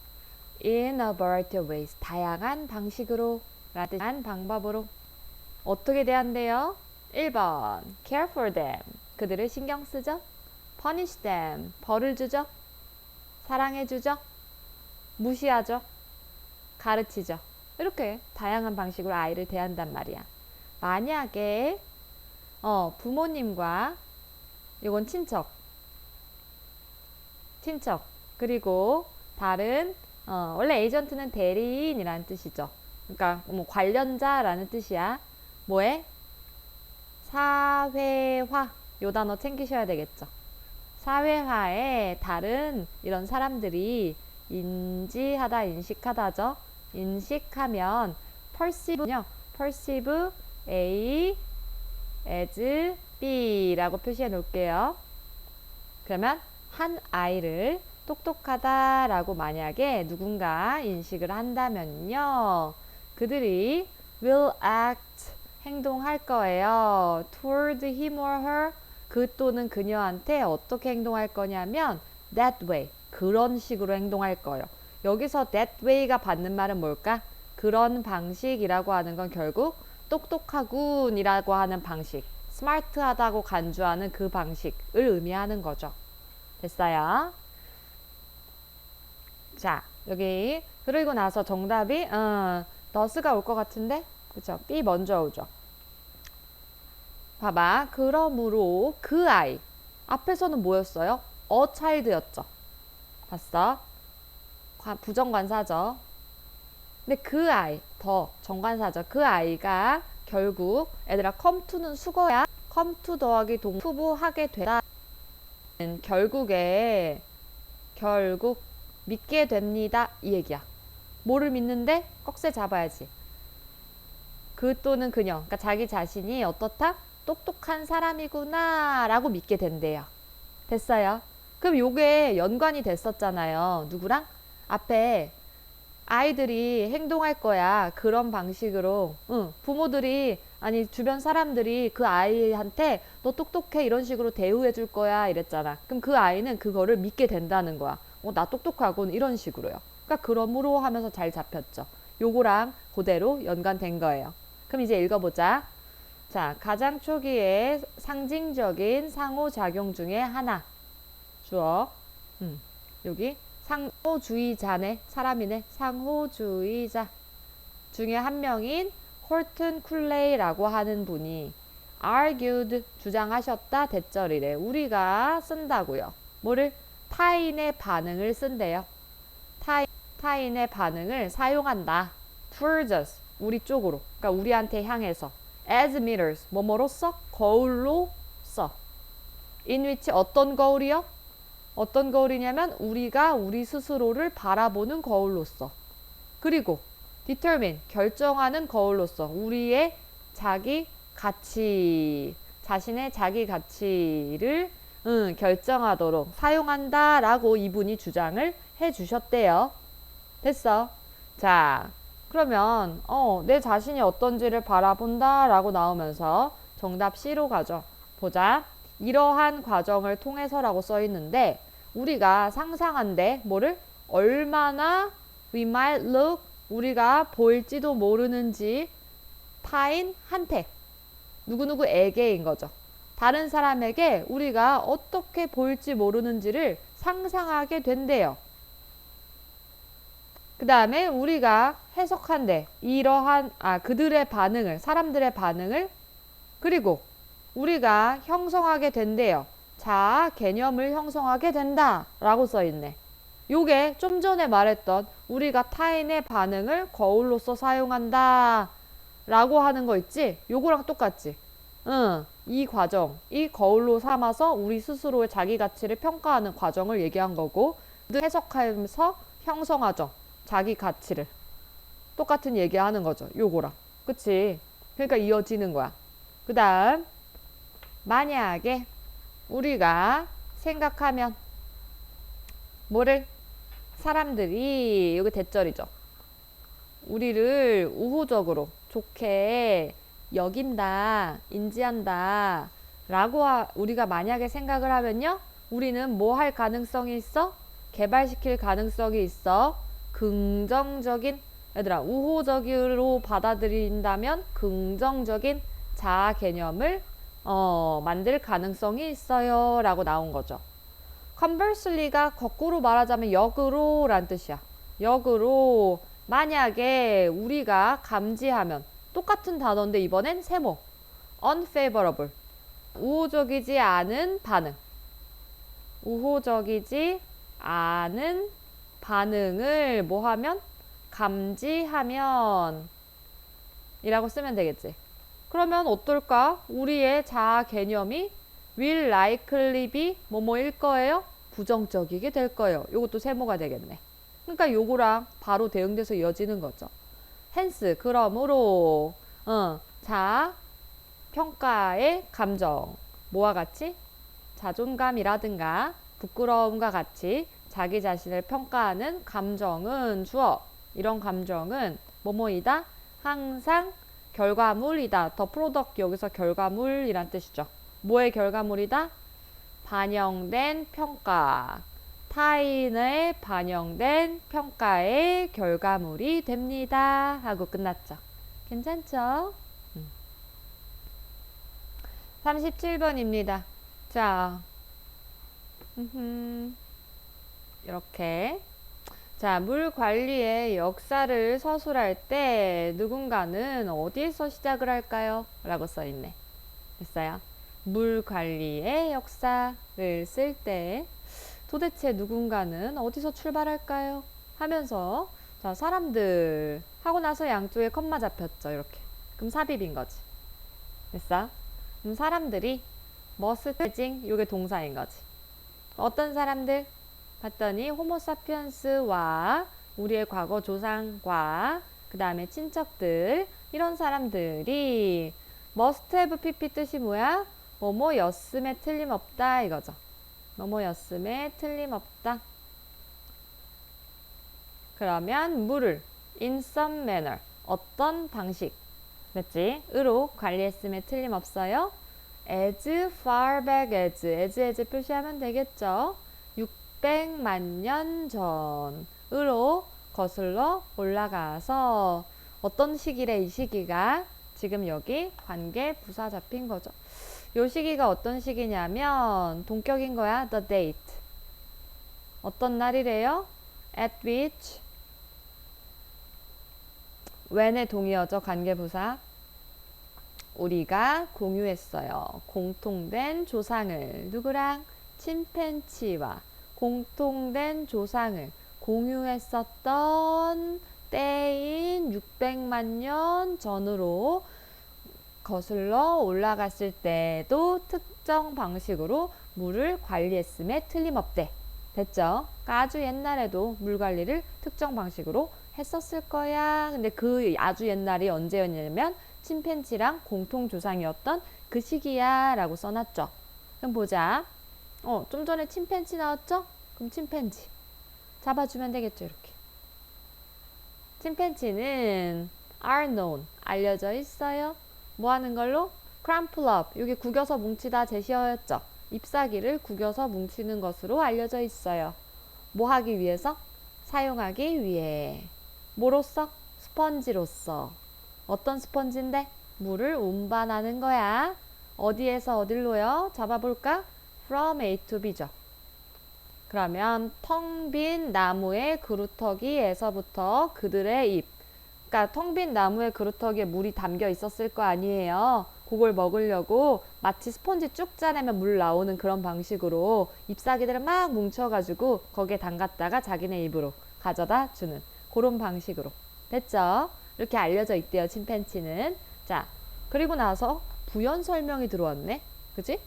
In a variety of ways. 다양한 방식으로, 라는 방법으로. 어떻게 대한대요? 1번. Care for them. 그들을 신경 쓰죠. Punish them. 벌을 주죠. 사랑해 주죠. 무시하죠. 가르치죠. 이렇게 다양한 방식으로 아이를 대한단 말이야. 만약에 부모님과 이건 친척 그리고 다른 원래 에이전트는 대리인이라는 뜻이죠. 그러니까 뭐 관련자라는 뜻이야. 뭐에? 사회화. 요 단어 챙기셔야 되겠죠. 사회화에 다른 이런 사람들이 인지하다, 인식하다죠. 인식하면 perceive요. perceive A as B라고 표시해 놓을게요. 그러면 한 아이를 똑똑하다라고 만약에 누군가 인식을 한다면요. 그들이 will act 행동할 거예요. toward him or her 그 또는 그녀한테 어떻게 행동할 거냐면 that way 그런 식으로 행동할 거예요. 여기서 that way가 받는 말은 뭘까? 그런 방식이라고 하는 건 결국 똑똑하군이라고 하는 방식, 스마트하다고 간주하는 그 방식을 의미하는 거죠. 됐어요? 자, 여기 그리고 나서 정답이 더스가 올 것 같은데? 그쵸? B 먼저 오죠. 봐봐. 그러므로 그 아이 앞에서는 뭐였어요? a child였죠. 봤어? 부정관사죠. 근데 그 아이, 더 정관사죠. 그 아이가 결국 얘들아 come to는 수거야. come to 더하기 투부하게 되다. 결국 믿게 됩니다. 이 얘기야. 뭐를 믿는데? 꺽쇠 잡아야지. 그 또는 그녀. 그러니까 자기 자신이 어떻다? 똑똑한 사람이구나 라고 믿게 된대요. 됐어요? 그럼 요게 연관이 됐었잖아요. 누구랑? 앞에 아이들이 행동할 거야. 그런 방식으로. 응, 부모들이, 아니, 주변 사람들이 그 아이한테 너 똑똑해. 이런 식으로 대우해 줄 거야. 이랬잖아. 그럼 그 아이는 그거를 믿게 된다는 거야. 나 똑똑하군. 이런 식으로요. 그러니까 그러므로 하면서 잘 잡혔죠. 요거랑 그대로 연관된 거예요. 그럼 이제 읽어보자. 자, 가장 초기의 상징적인 상호작용 중에 하나. 주어. 여기. 상호주의자네. 사람이네. 상호주의자 중에 한 명인 콜튼 쿨레이라고 하는 분이 argued 주장하셨다. 대절이래. 우리가 쓴다고요. 뭐를? 타인의 반응을 쓴대요. 타인의 반응을 사용한다. towards us. 우리 쪽으로. 그러니까 우리한테 향해서. as mirrors. 뭐뭐로써? 거울로써. in which 어떤 거울이요? 어떤 거울이냐면 우리가 우리 스스로를 바라보는 거울로서. 그리고 determine 결정하는 거울로서 우리의 자기 가치, 자신의 자기 가치를 결정하도록 사용한다 라고 이분이 주장을 해 주셨대요. 됐어. 자, 그러면 내 자신이 어떤지를 바라본다 라고 나오면서 정답 C로 가죠. 보자. 이러한 과정을 통해서라고 써 있는데 우리가 상상한데 뭐를? 얼마나 we might look 우리가 보일지도 모르는지 타인한테 누구누구에게인 거죠. 다른 사람에게 우리가 어떻게 보일지 모르는지를 상상하게 된대요. 그 다음에 우리가 해석한대. 이러한 그들의 반응을, 사람들의 반응을, 그리고 우리가 형성하게 된대요. 자아 개념을 형성하게 된다 라고 써있네. 요게 좀 전에 말했던 우리가 타인의 반응을 거울로서 사용한다 라고 하는 거 있지? 요거랑 똑같지? 이 과정, 이 거울로 삼아서 우리 스스로의 자기 가치를 평가하는 과정을 얘기한 거고 해석하면서 형성하죠. 자기 가치를. 똑같은 얘기하는 거죠. 요거랑. 그치? 그러니까 이어지는 거야. 그 다음 만약에 우리가 생각하면 뭐를? 사람들이 여기 대절이죠. 우리를 우호적으로 좋게 여긴다, 인지한다 라고 우리가 만약에 생각을 하면요. 우리는 뭐 할 가능성이 있어? 개발시킬 가능성이 있어. 긍정적인, 얘들아 우호적으로 받아들인다면 긍정적인 자아 개념을 만들 가능성이 있어요 라고 나온 거죠. conversely가 거꾸로 말하자면 역으로 란 뜻이야. 역으로 만약에 우리가 감지하면 똑같은 단어인데 이번엔 세모 unfavorable 우호적이지 않은 반응 우호적이지 않은 반응을 뭐하면? 감지하면 이라고 쓰면 되겠지. 그러면 어떨까? 우리의 자아 개념이 will likely be 뭐뭐일 거예요? 부정적이게 될 거예요. 이것도 세모가 되겠네. 그러니까 요거랑 바로 대응돼서 이어지는 거죠. hence 그러므로 자아 평가의 감정 뭐와 같이? 자존감이라든가 부끄러움과 같이 자기 자신을 평가하는 감정은 주어. 이런 감정은 뭐뭐이다? 항상 결과물이다. 더 프로덕트 여기서 결과물이란 뜻이죠. 뭐의 결과물이다? 반영된 평가. 타인의 반영된 평가의 결과물이 됩니다. 하고 끝났죠. 괜찮죠? 37번입니다. 자, 이렇게. 자, 물 관리의 역사를 서술할 때 누군가는 어디에서 시작을 할까요? 라고 써있네. 됐어요? 물 관리의 역사를 쓸 때 도대체 누군가는 어디서 출발할까요? 하면서 자, 사람들 하고 나서 양쪽에 컴마 잡혔죠. 이렇게. 그럼 삽입인 거지. 됐어? 그럼 사람들이 머스테징 요게 동사인 거지. 어떤 사람들? 봤더니 호모사피엔스와 우리의 과거 조상과 그 다음에 친척들 이런 사람들이 must have pp 뜻이 뭐야? 뭐뭐였음에 틀림없다 이거죠. 뭐뭐였음에 틀림없다. 그러면 물을 in some manner 어떤 방식 됐지? 으로 관리했음에 틀림없어요. as far back as 표시하면 되겠죠. 600만 년 전으로 거슬러 올라가서 어떤 시기래 이 시기가 지금 여기 관계 부사 잡힌 거죠. 요 시기가 어떤 시기냐면 동격인 거야. the date 어떤 날이래요? at which when의 동의어죠. 관계부사 우리가 공유했어요. 공통된 조상을 누구랑? 침팬치와 공통된 조상을 공유했었던 때인 600만 년 전으로 거슬러 올라갔을 때도 특정 방식으로 물을 관리했음에 틀림없대. 됐죠? 그러니까 아주 옛날에도 물 관리를 특정 방식으로 했었을 거야. 근데 그 아주 옛날이 언제였냐면 침팬지랑 공통조상이었던 그 시기야 라고 써놨죠. 그럼 보자. 좀 전에 침팬지 나왔죠? 그럼 침팬지 잡아주면 되겠죠. 이렇게 침팬지는 are known 알려져 있어요. 뭐 하는 걸로? crumple up 여기 구겨서 뭉치다 제시어였죠. 잎사귀를 구겨서 뭉치는 것으로 알려져 있어요. 뭐 하기 위해서? 사용하기 위해. 뭐로써? 스펀지로서. 어떤 스펀지인데? 물을 운반하는 거야. 어디에서 어딜로요? 잡아볼까? from A to B죠. 그러면 텅 빈 나무의 그루터기에서부터 그들의 잎. 그러니까 텅 빈 나무의 그루터기에 물이 담겨 있었을 거 아니에요. 그걸 먹으려고 마치 스펀지 쭉 짜내면 물 나오는 그런 방식으로 잎사귀들을 막 뭉쳐가지고 거기에 담갔다가 자기네 입으로 가져다 주는 그런 방식으로. 됐죠? 이렇게 알려져 있대요. 침팬치는. 자, 그리고 나서 부연 설명이 들어왔네. 그치?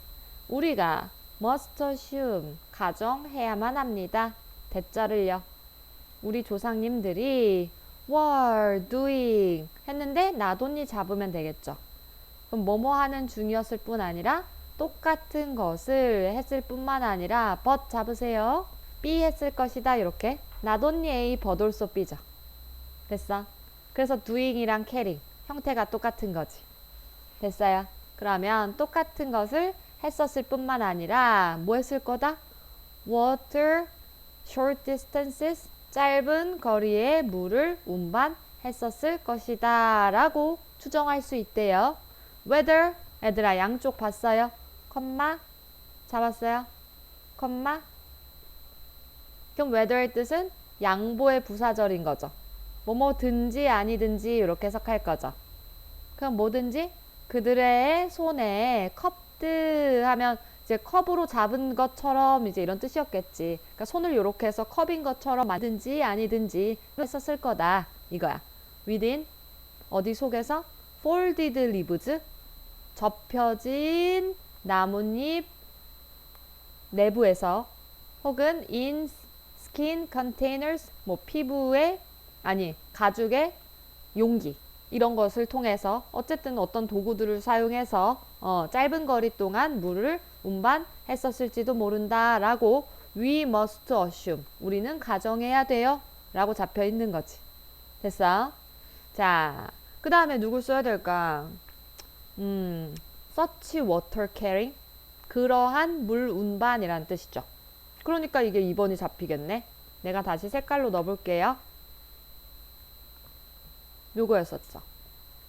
우리가 must assume 가정해야만 합니다. 대자를요. 우리 조상님들이 were doing 했는데 나돈니 잡으면 되겠죠. 그럼 뭐뭐 하는 중이었을 뿐 아니라 똑같은 것을 했을 뿐만 아니라 but 잡으세요. B 했을 것이다. 이렇게 나돈니 A but also B죠. 됐어? 그래서 doing이랑 caring 형태가 똑같은 거지. 됐어요? 그러면 똑같은 것을 했었을 뿐만 아니라 뭐 했을 거다? water short distances 짧은 거리의 물을 운반했었을 것이다 라고 추정할 수 있대요. whether 애들아 양쪽 봤어요? 컴마 잡았어요? 컴마 그럼 whether의 뜻은 양보의 부사절인 거죠. 뭐든지 아니든지 이렇게 해석할 거죠. 그럼 뭐든지 그들의 손에 컵드 하면 이제 컵으로 잡은 것처럼 이제 이런 뜻이었겠지. 그러니까 손을 이렇게 해서 컵인 것처럼 만든지 아니든지 했었을 거다 이거야. within 어디 속에서 folded leaves 접혀진 나뭇잎 내부에서 혹은 in skin containers 뭐 피부의 아니 가죽의 용기 이런 것을 통해서 어쨌든 어떤 도구들을 사용해서 짧은 거리 동안 물을 운반했었을지도 모른다 라고 we must assume 우리는 가정해야 돼요 라고 잡혀 있는 거지. 됐어? 자, 그 다음에 누굴 써야 될까? such water carrying 그러한 물 운반이란 뜻이죠. 그러니까 이게 2번이 잡히겠네. 내가 다시 색깔로 넣어볼게요. 요거였었죠.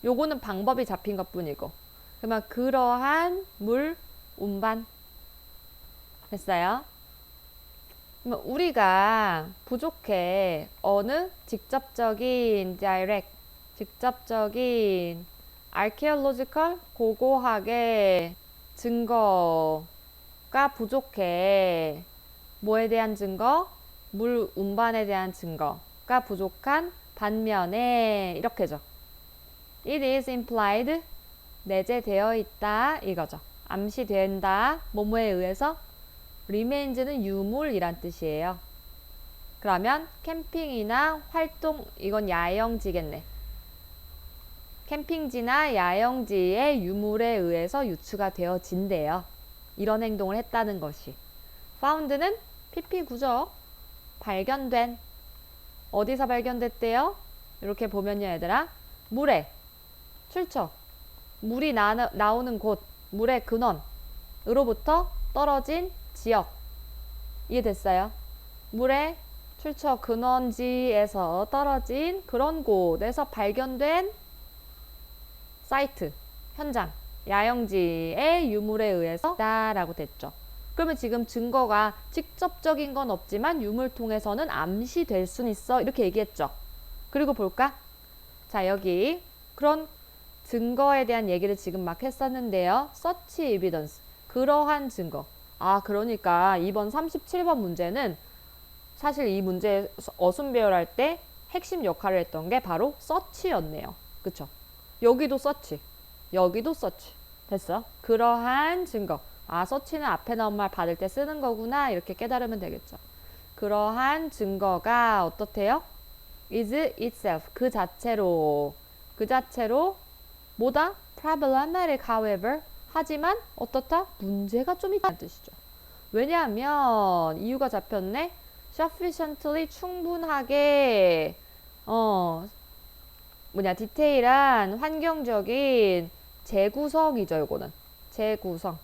요거는 방법이 잡힌 것 뿐이고. 그러면 그러한 물 운반 됐어요? 그러면 우리가 부족해. 어느 직접적인 direct 직접적인 archaeological 고고하게 증거가 부족해. 뭐에 대한 증거? 물 운반에 대한 증거가 부족한 반면에 이렇게죠. It is implied. 내재되어 있다 이거죠. 암시된다. 뭐뭐에 의해서 remains는 유물이란 뜻이에요. 그러면 캠핑이나 활동, 이건 야영지겠네. 캠핑지나 야영지의 유물에 의해서 유추가 되어진대요. 이런 행동을 했다는 것이. found는 pp9죠. 발견된. 어디서 발견됐대요? 이렇게 보면요, 얘들아. 물에 출처. 물이 나오는 곳, 물의 근원으로부터 떨어진 지역. 이해됐어요? 물의 출처 근원지에서 떨어진 그런 곳에서 발견된 사이트, 현장, 야영지의 유물에 의해서 라고 됐죠. 그러면 지금 증거가 직접적인 건 없지만 유물 통해서는 암시될 순 있어. 이렇게 얘기했죠. 그리고 볼까? 자, 여기 그런 증거에 대한 얘기를 지금 막 했었는데요. Such evidence. 그러한 증거. 아, 그러니까 이번 37번 문제는 사실 이 문제 어순 배열할 때 핵심 역할을 했던 게 바로 such였네요. 그쵸? 여기도 such. 여기도 such. 됐어? 그러한 증거. 아, such는 앞에 나온 말 받을 때 쓰는 거구나. 이렇게 깨달으면 되겠죠. 그러한 증거가 어떻대요? is itself. 그 자체로 뭐다? problematic however. 하지만 어떻다? 문제가 좀 있다는 뜻이죠. 왜냐하면 이유가 잡혔네. sufficiently 충분하게 디테일한 환경적인 재구성이죠. 요거는 재구성.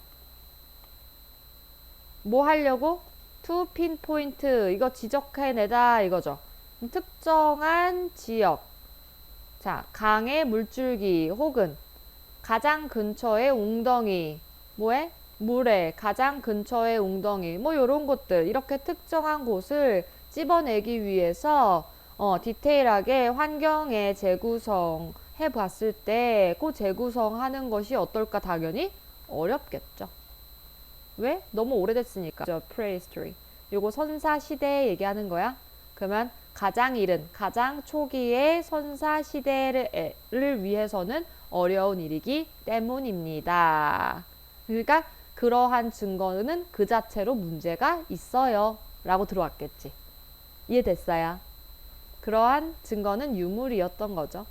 뭐 하려고? to pinpoint. 이거 지적해내다 이거죠. 특정한 지역. 자, 강의 물줄기 혹은 가장 근처의 웅덩이. 뭐에? 물에 가장 근처의 웅덩이. 뭐 요런 것들. 이렇게 특정한 곳을 찝어내기 위해서 디테일하게 환경의 재구성 해봤을 때 그 재구성하는 것이 어떨까? 당연히 어렵겠죠. 왜? 너무 오래됐으니까. prehistory. 요거 선사시대 얘기하는 거야. 그러면 가장 이른, 가장 초기의 선사시대를 위해서는 어려운 일이기 때문입니다. 그러니까 그러한 증거는 그 자체로 문제가 있어요. 라고 들어왔겠지. 이해됐어요? 그러한 증거는 유물이었던 거죠.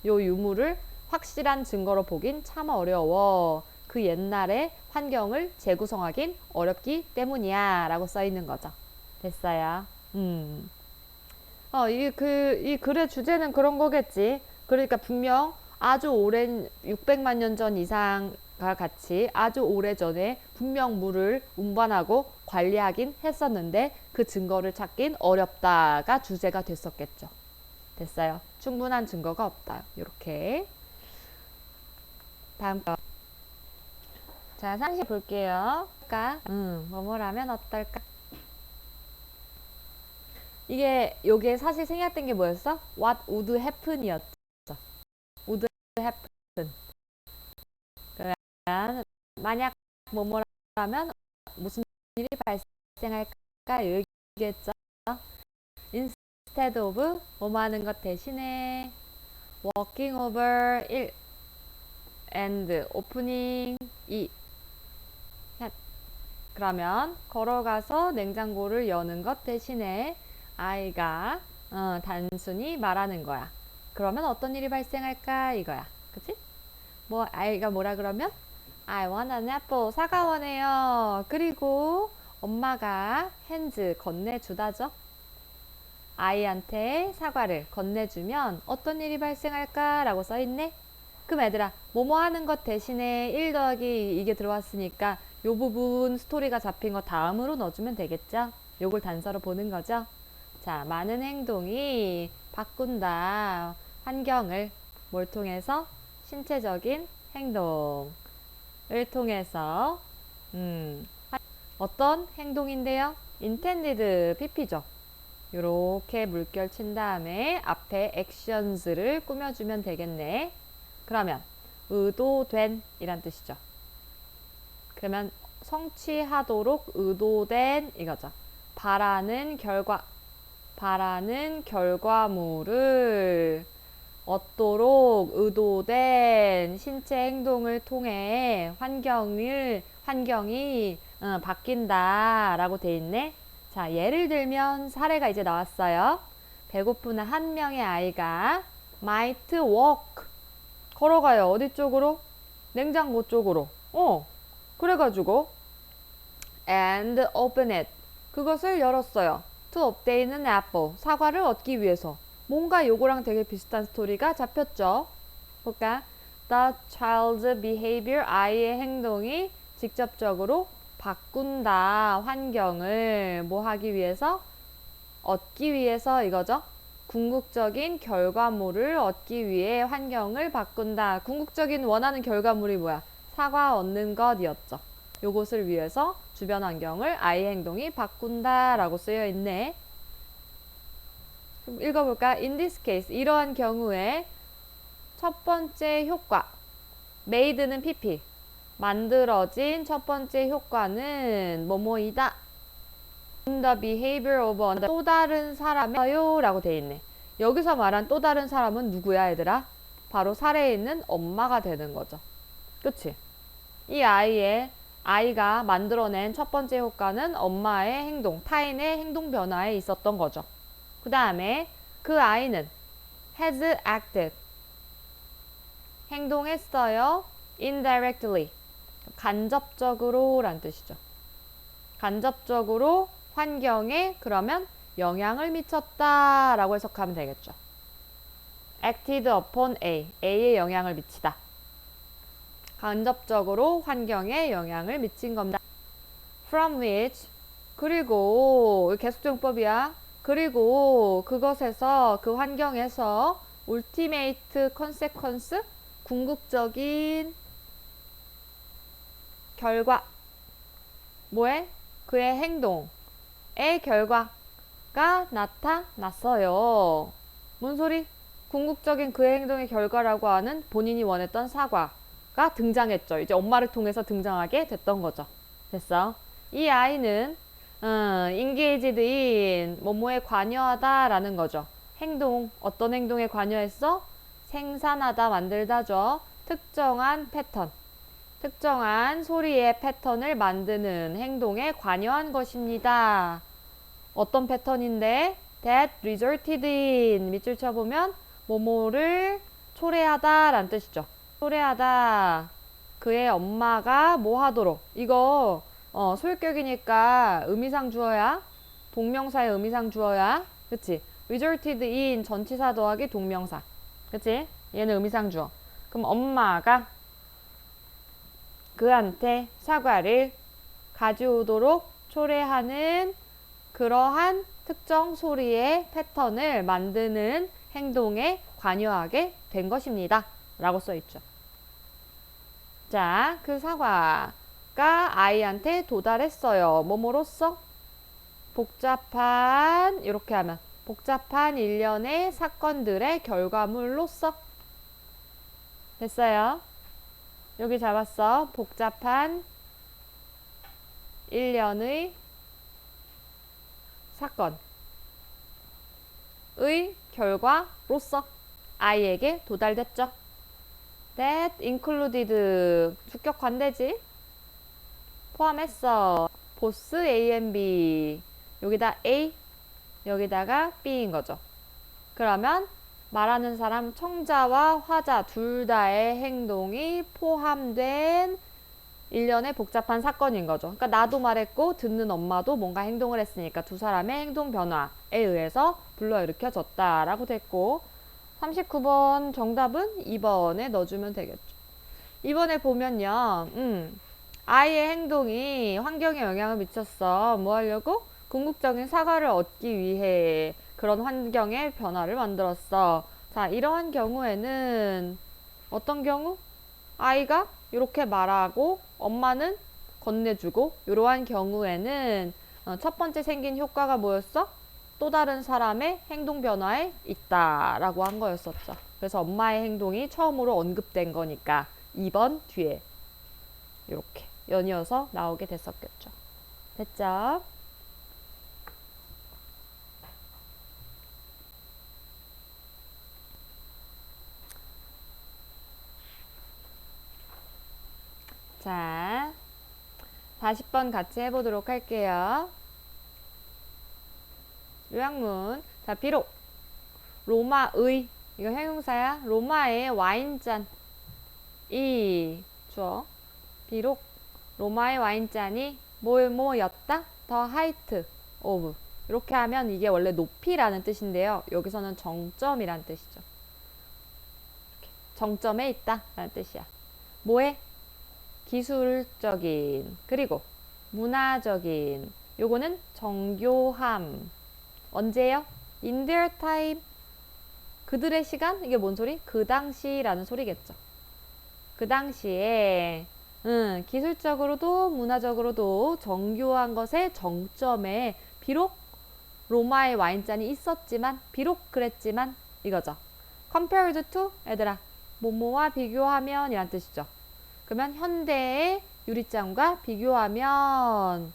요 유물을 확실한 증거로 보긴 참 어려워. 그 옛날의 환경을 재구성하긴 어렵기 때문이야. 라고 써 있는 거죠. 됐어요? 이 글의 주제는 그런 거겠지. 그러니까 분명 아주 오랜 600만 년 전 이상과 같이 아주 오래전에 분명 물을 운반하고 관리하긴 했었는데 그 증거를 찾긴 어렵다가 주제가 됐었겠죠. 됐어요. 충분한 증거가 없다. 이렇게. 다음 거. 자, 상식 볼게요. 뭐뭐라면 어떨까? 요게 사실 생략된 게 뭐였어? What would happen이었죠. would happen. 그러면 만약 뭐뭐라면 무슨 일이 발생할까? 얘기했죠. instead of 뭐뭐 하는 것 대신에 walking over 1 and opening 2. 그러면 걸어가서 냉장고를 여는 것 대신에 아이가 단순히 말하는 거야. 그러면 어떤 일이 발생할까 이거야. 그치? 뭐 아이가 뭐라 그러면 I want an apple. 사과 원해요. 그리고 엄마가 hands 건네주다죠. 아이한테 사과를 건네주면 어떤 일이 발생할까 라고 써있네. 그럼 얘들아 뭐뭐 하는 것 대신에 1 더하기 이게 들어왔으니까 요 부분 스토리가 잡힌 거 다음으로 넣어주면 되겠죠. 요걸 단서로 보는 거죠. 자, 많은 행동이 바꾼다. 환경을 뭘 통해서? 신체적인 행동을 통해서 어떤 행동인데요? intended pp죠. 요렇게 물결 친 다음에 앞에 actions를 꾸며주면 되겠네. 그러면 의도된 이란 뜻이죠. 그러면 성취하도록 의도된 이거죠. 바라는 결과물을 얻도록 의도된 신체 행동을 통해 환경이 바뀐다 라고 돼 있네. 자, 예를 들면 사례가 이제 나왔어요. 배고픈 한 명의 아이가 might walk 걸어가요. 어디 쪽으로? 냉장고 쪽으로. 그래가지고 and open it 그것을 열었어요. to obtain an apple 사과를 얻기 위해서. 뭔가 요거랑 되게 비슷한 스토리가 잡혔죠. 볼까? The child's behavior 아이의 행동이 직접적으로 바꾼다. 환경을 뭐 하기 위해서? 얻기 위해서 이거죠. 궁극적인 결과물을 얻기 위해 환경을 바꾼다. 궁극적인 원하는 결과물이 뭐야? 사과 얻는 것이었죠. 요것을 위해서 주변 환경을 아이의 행동이 바꾼다 라고 쓰여 있네. 그럼 읽어볼까? In this case, 이러한 경우에 첫 번째 효과 made는 pp 만들어진 첫 번째 효과는 뭐뭐이다. The behavior of another 또 다른 사람이요 라고 돼 있네. 여기서 말한 또 다른 사람은 누구야 얘들아? 바로 사례에 있는 엄마가 되는 거죠. 그치? 이 아이가 만들어낸 첫 번째 효과는 엄마의 행동, 타인의 행동 변화에 있었던 거죠. 그 다음에 그 아이는 has acted 행동했어요. indirectly 간접적으로 란 뜻이죠. 간접적으로 환경에 그러면 영향을 미쳤다 라고 해석하면 되겠죠. acted upon A에 영향을 미치다. 간접적으로 환경에 영향을 미친 겁니다. from which 그리고 계속적용법이야. 그리고 그것에서 그 환경에서 ultimate consequence 궁극적인 결과 뭐에? 그의 행동의 결과가 나타났어요. 뭔 소리? 궁극적인 그의 행동의 결과라고 하는 본인이 원했던 사과가 등장했죠. 이제 엄마를 통해서 등장하게 됐던 거죠. 됐어? 이 아이는 engaged in 뭐뭐에 관여하다 라는 거죠. 어떤 행동에 관여했어? 생산하다, 만들다죠. 특정한 패턴, 특정한 소리의 패턴을 만드는 행동에 관여한 것입니다. 어떤 패턴인데? That resulted in 밑줄 쳐보면 뭐뭐를 초래하다 라는 뜻이죠. 초래하다. 그의 엄마가 뭐 하도록. 이거 소유격이니까 의미상 주어야. 동명사의 의미상 주어야. 그치? resulted in 전치사 더하기 동명사. 그치? 얘는 의미상 주어. 그럼 엄마가 그한테 사과를 가져오도록 초래하는 그러한 특정 소리의 패턴을 만드는 행동에 관여하게 된 것입니다. 라고 써있죠. 자, 그 사과가 아이한테 도달했어요. 뭐뭐로써? 이렇게 하면 복잡한 일련의 사건들의 결과물로써. 됐어요? 여기 잡았어. 복잡한 일련의 사건의 결과로서 아이에게 도달됐죠. That included 주격 관대지. 포함했어. 보스 A and B. 여기다 A, 여기다가 B인 거죠. 그러면 말하는 사람 청자와 화자 둘 다의 행동이 포함된 일련의 복잡한 사건인 거죠. 그러니까 나도 말했고 듣는 엄마도 뭔가 행동을 했으니까 두 사람의 행동 변화에 의해서 불러일으켜졌다라고 됐고 39번 정답은 2번에 넣어주면 되겠죠. 이번에 보면요. 아이의 행동이 환경에 영향을 미쳤어. 뭐 하려고? 궁극적인 사과를 얻기 위해 그런 환경의 변화를 만들었어. 자, 이러한 경우에는 어떤 경우? 아이가 이렇게 말하고 엄마는 건네주고 이러한 경우에는 첫 번째 생긴 효과가 뭐였어? 또 다른 사람의 행동 변화에 있다라고 한 거였었죠. 그래서 엄마의 행동이 처음으로 언급된 거니까 2번 뒤에 이렇게 연이어서 나오게 됐었겠죠. 됐죠? 자, 40번 같이 해보도록 할게요. 요약문. 자, 비록 로마의, 이거 형용사야. 로마의 와인잔 이 주어. 비록 로마의 와인잔이 뭐였다? 더 하이트 오브. 이렇게 하면 이게 원래 높이라는 뜻인데요. 여기서는 정점이란 뜻이죠. 이렇게. 정점에 있다 라는 뜻이야. 뭐에? 기술적인 그리고 문화적인. 요거는 정교함. 언제요? In their time. 그들의 시간? 이게 뭔 소리? 그 당시라는 소리겠죠. 그 당시에 기술적으로도 문화적으로도 정교한 것의 정점에 비록 로마의 와인잔이 있었지만, 비록 그랬지만 이거죠. compared to, 얘들아, 뭐뭐와 비교하면 이란 뜻이죠. 그러면 현대의 유리잔과 비교하면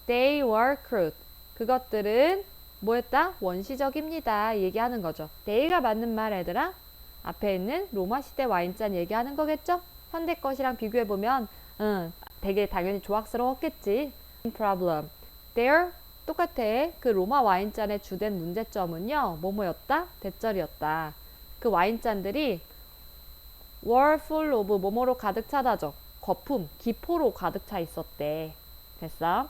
they were crude. 그것들은 뭐였다? 원시적입니다. 얘기하는 거죠. they가 맞는 말, 얘들아. 앞에 있는 로마 시대 와인잔 얘기하는 거겠죠? 현대 것이랑 비교해보면 되게 당연히 조악스러웠겠지. problem. there 똑같아. 그 로마 와인잔의 주된 문제점은요. 뭐뭐였다? 대절이었다. 그 와인잔들이 were full of 뭐뭐로 가득 차다죠. 거품, 기포로 가득 차 있었대. 됐어?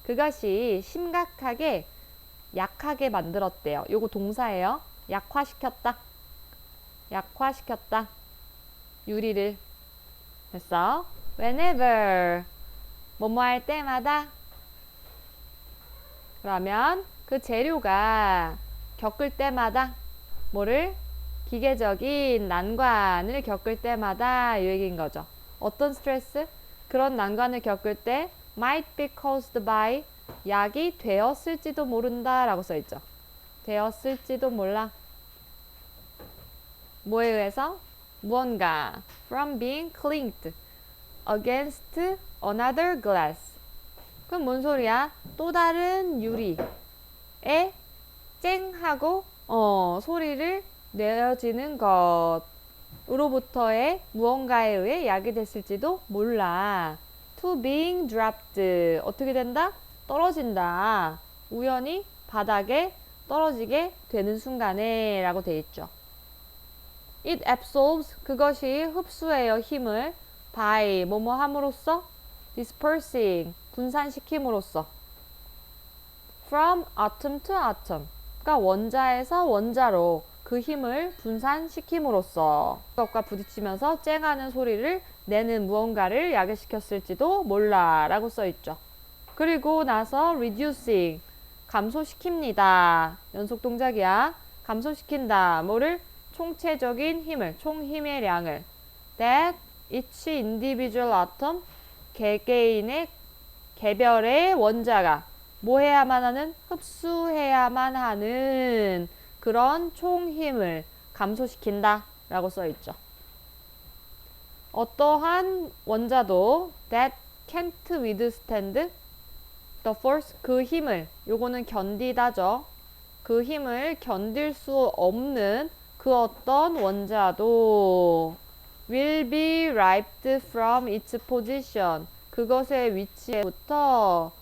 그것이 심각하게 약하게 만들었대요. 요거 동사예요. 약화시켰다. 약화시켰다. 유리를. 됐어? whenever 뭐뭐 할 때마다. 그러면 그 재료가 겪을 때마다 뭐를? 기계적인 난관을 겪을 때마다 이 얘기인 거죠. 어떤 스트레스? 그런 난관을 겪을 때 might be caused by 약이 되었을지도 모른다 라고 써있죠. 되었을지도 몰라. 뭐에 의해서? 무언가 from being clinked against another glass. 그럼 뭔 소리야? 또 다른 유리에 쨍하고 소리를 내어지는 것으로부터의 무언가에 의해 약이 됐을지도 몰라. to being dropped. 어떻게 된다? 떨어진다. 우연히 바닥에 떨어지게 되는 순간에 라고 돼 있죠. It absorbs. 그것이 흡수해요. 힘을. by 뭐뭐 함으로써 dispersing 분산시킴으로써 from atom to atom. 그러니까 원자에서 원자로 그 힘을 분산시킴으로써 그것과 부딪히면서 쨍하는 소리를 내는 무언가를 야기시켰을지도 몰라 라고 써있죠. 그리고 나서 reducing 감소시킵니다. 연속 동작이야. 감소시킨다. 뭐를? 총체적인 힘을, 총힘의 량을. that each individual atom 개개인의 개별의 원자가 뭐 해야만 하는? 흡수해야만 하는 그런 총힘을 감소시킨다 라고 써있죠. 어떠한 원자도 that can't withstand the force. 그 힘을, 요거는 견디다죠. 그 힘을 견딜 수 없는 그 어떤 원자도 will be ripped from its position. 그것의 위치부터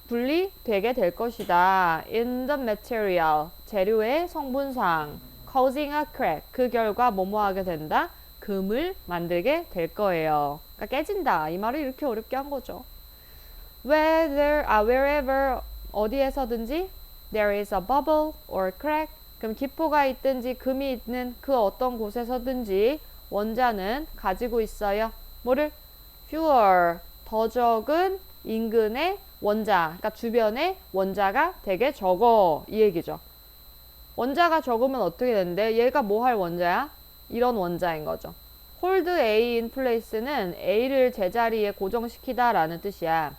분리되게 될 것이다. in the material. 재료의 성분상. causing a crack. 그 결과 뭐뭐 하게 된다? 금을 만들게 될 거예요. 그러니까 깨진다. 이 말을 이렇게 어렵게 한 거죠. wherever 어디에서든지 there is a bubble or crack. 그럼 기포가 있든지 금이 있는 그 어떤 곳에서든지 원자는 가지고 있어요. 뭐를? fewer 더 적은 인근의 원자. 그러니까 주변에 원자가 되게 적어. 이 얘기죠. 원자가 적으면 어떻게 되는데? 얘가 뭐 할 원자야? 이런 원자인 거죠. hold A in place는 A를 제자리에 고정시키다 라는 뜻이야.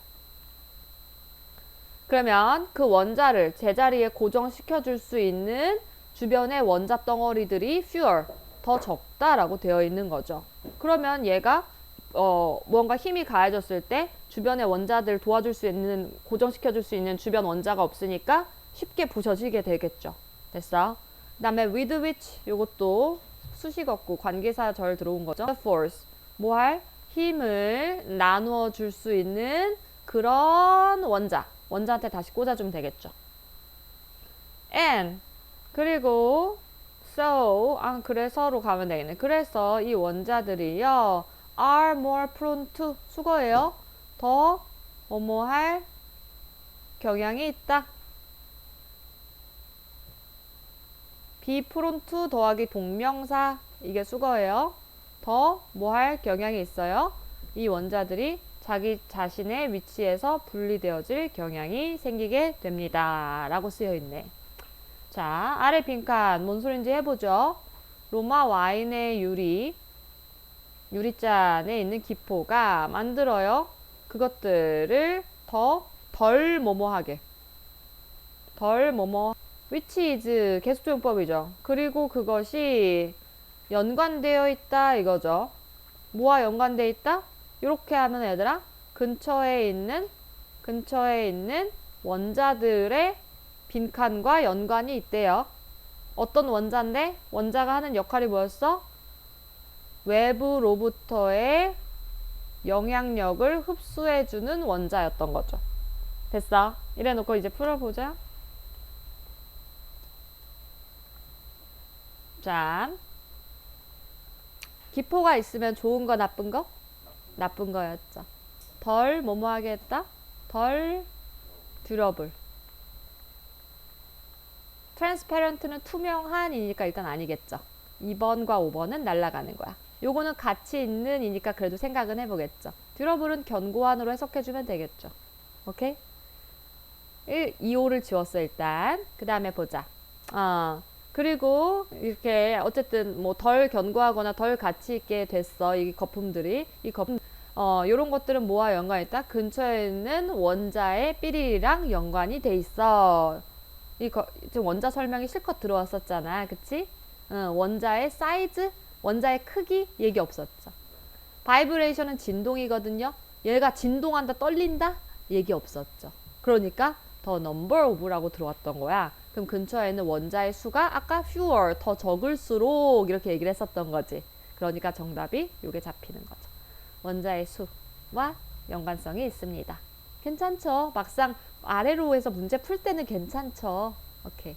그러면 그 원자를 제자리에 고정시켜 줄 수 있는 주변의 원자 덩어리들이 fewer 더 적다라고 되어 있는 거죠. 그러면 얘가 뭔가 힘이 가해졌을 때 주변의 원자들 도와줄 수 있는, 고정시켜줄 수 있는 주변 원자가 없으니까 쉽게 부서지게 되겠죠. 됐어? 그 다음에 with which, 요것도 수식어구 관계사절 들어온 거죠. the force, 뭐 할? 힘을 나누어 줄 수 있는 그런 원자한테 다시 꽂아주면 되겠죠. and, 그리고 so, 그래서로 가면 되겠네. 그래서 이 원자들이요 are more prone to, 수거예요. 더 뭐할 경향이 있다. be prone to 더하기 동명사, 이게 수거예요. 더 뭐할 경향이 있어요. 이 원자들이 자기 자신의 위치에서 분리되어질 경향이 생기게 됩니다. 라고 쓰여 있네. 자, 아래 빈칸 뭔 소린지 해보죠. 로마 와인의 유리잔에 있는 기포가 만들어요. 그것들을 덜 뭐뭐하게. which is 계속조용법이죠. 그리고 그것이 연관되어 있다 이거죠. 뭐와 연관되어 있다? 이렇게 하면 얘들아 근처에 있는 원자들의 빈칸과 연관이 있대요. 어떤 원자인데? 원자가 하는 역할이 뭐였어? 외부로부터의 영향력을 흡수해주는 원자였던 거죠. 됐어? 이래놓고 이제 풀어보자. 자, 기포가 있으면 좋은 거 나쁜 거? 나쁜 거였죠. 덜 뭐뭐하게 했다? 덜 듀러블. 트랜스페런트는 투명한이니까 일단 아니겠죠. 2번과 5번은 날아가는 거야. 요거는 가치 있는 이니까 그래도 생각은 해보겠죠. 듀러블은 견고한으로 해석해주면 되겠죠. 오케이? 1, 2, 5를 지웠어 일단. 그 다음에 보자. 그리고 이렇게 어쨌든 뭐 덜 견고하거나 덜 가치 있게 됐어. 이 거품들이. 요런 것들은 뭐와 연관이 있다? 근처에 있는 원자의 삐리랑 연관이 돼 있어. 지금 원자 설명이 실컷 들어왔었잖아. 그치? 원자의 사이즈, 원자의 크기 얘기 없었죠. 바이브레이션은 진동이거든요. 얘가 진동한다, 떨린다? 얘기 없었죠. 그러니까 더 number of라고 들어왔던 거야. 그럼 근처에 있는 원자의 수가 아까 fewer, 더 적을수록 이렇게 얘기를 했었던 거지. 그러니까 정답이 요게 잡히는 거죠. 원자의 수와 연관성이 있습니다. 괜찮죠? 막상 아래로 해서 문제 풀 때는 괜찮죠? 오케이.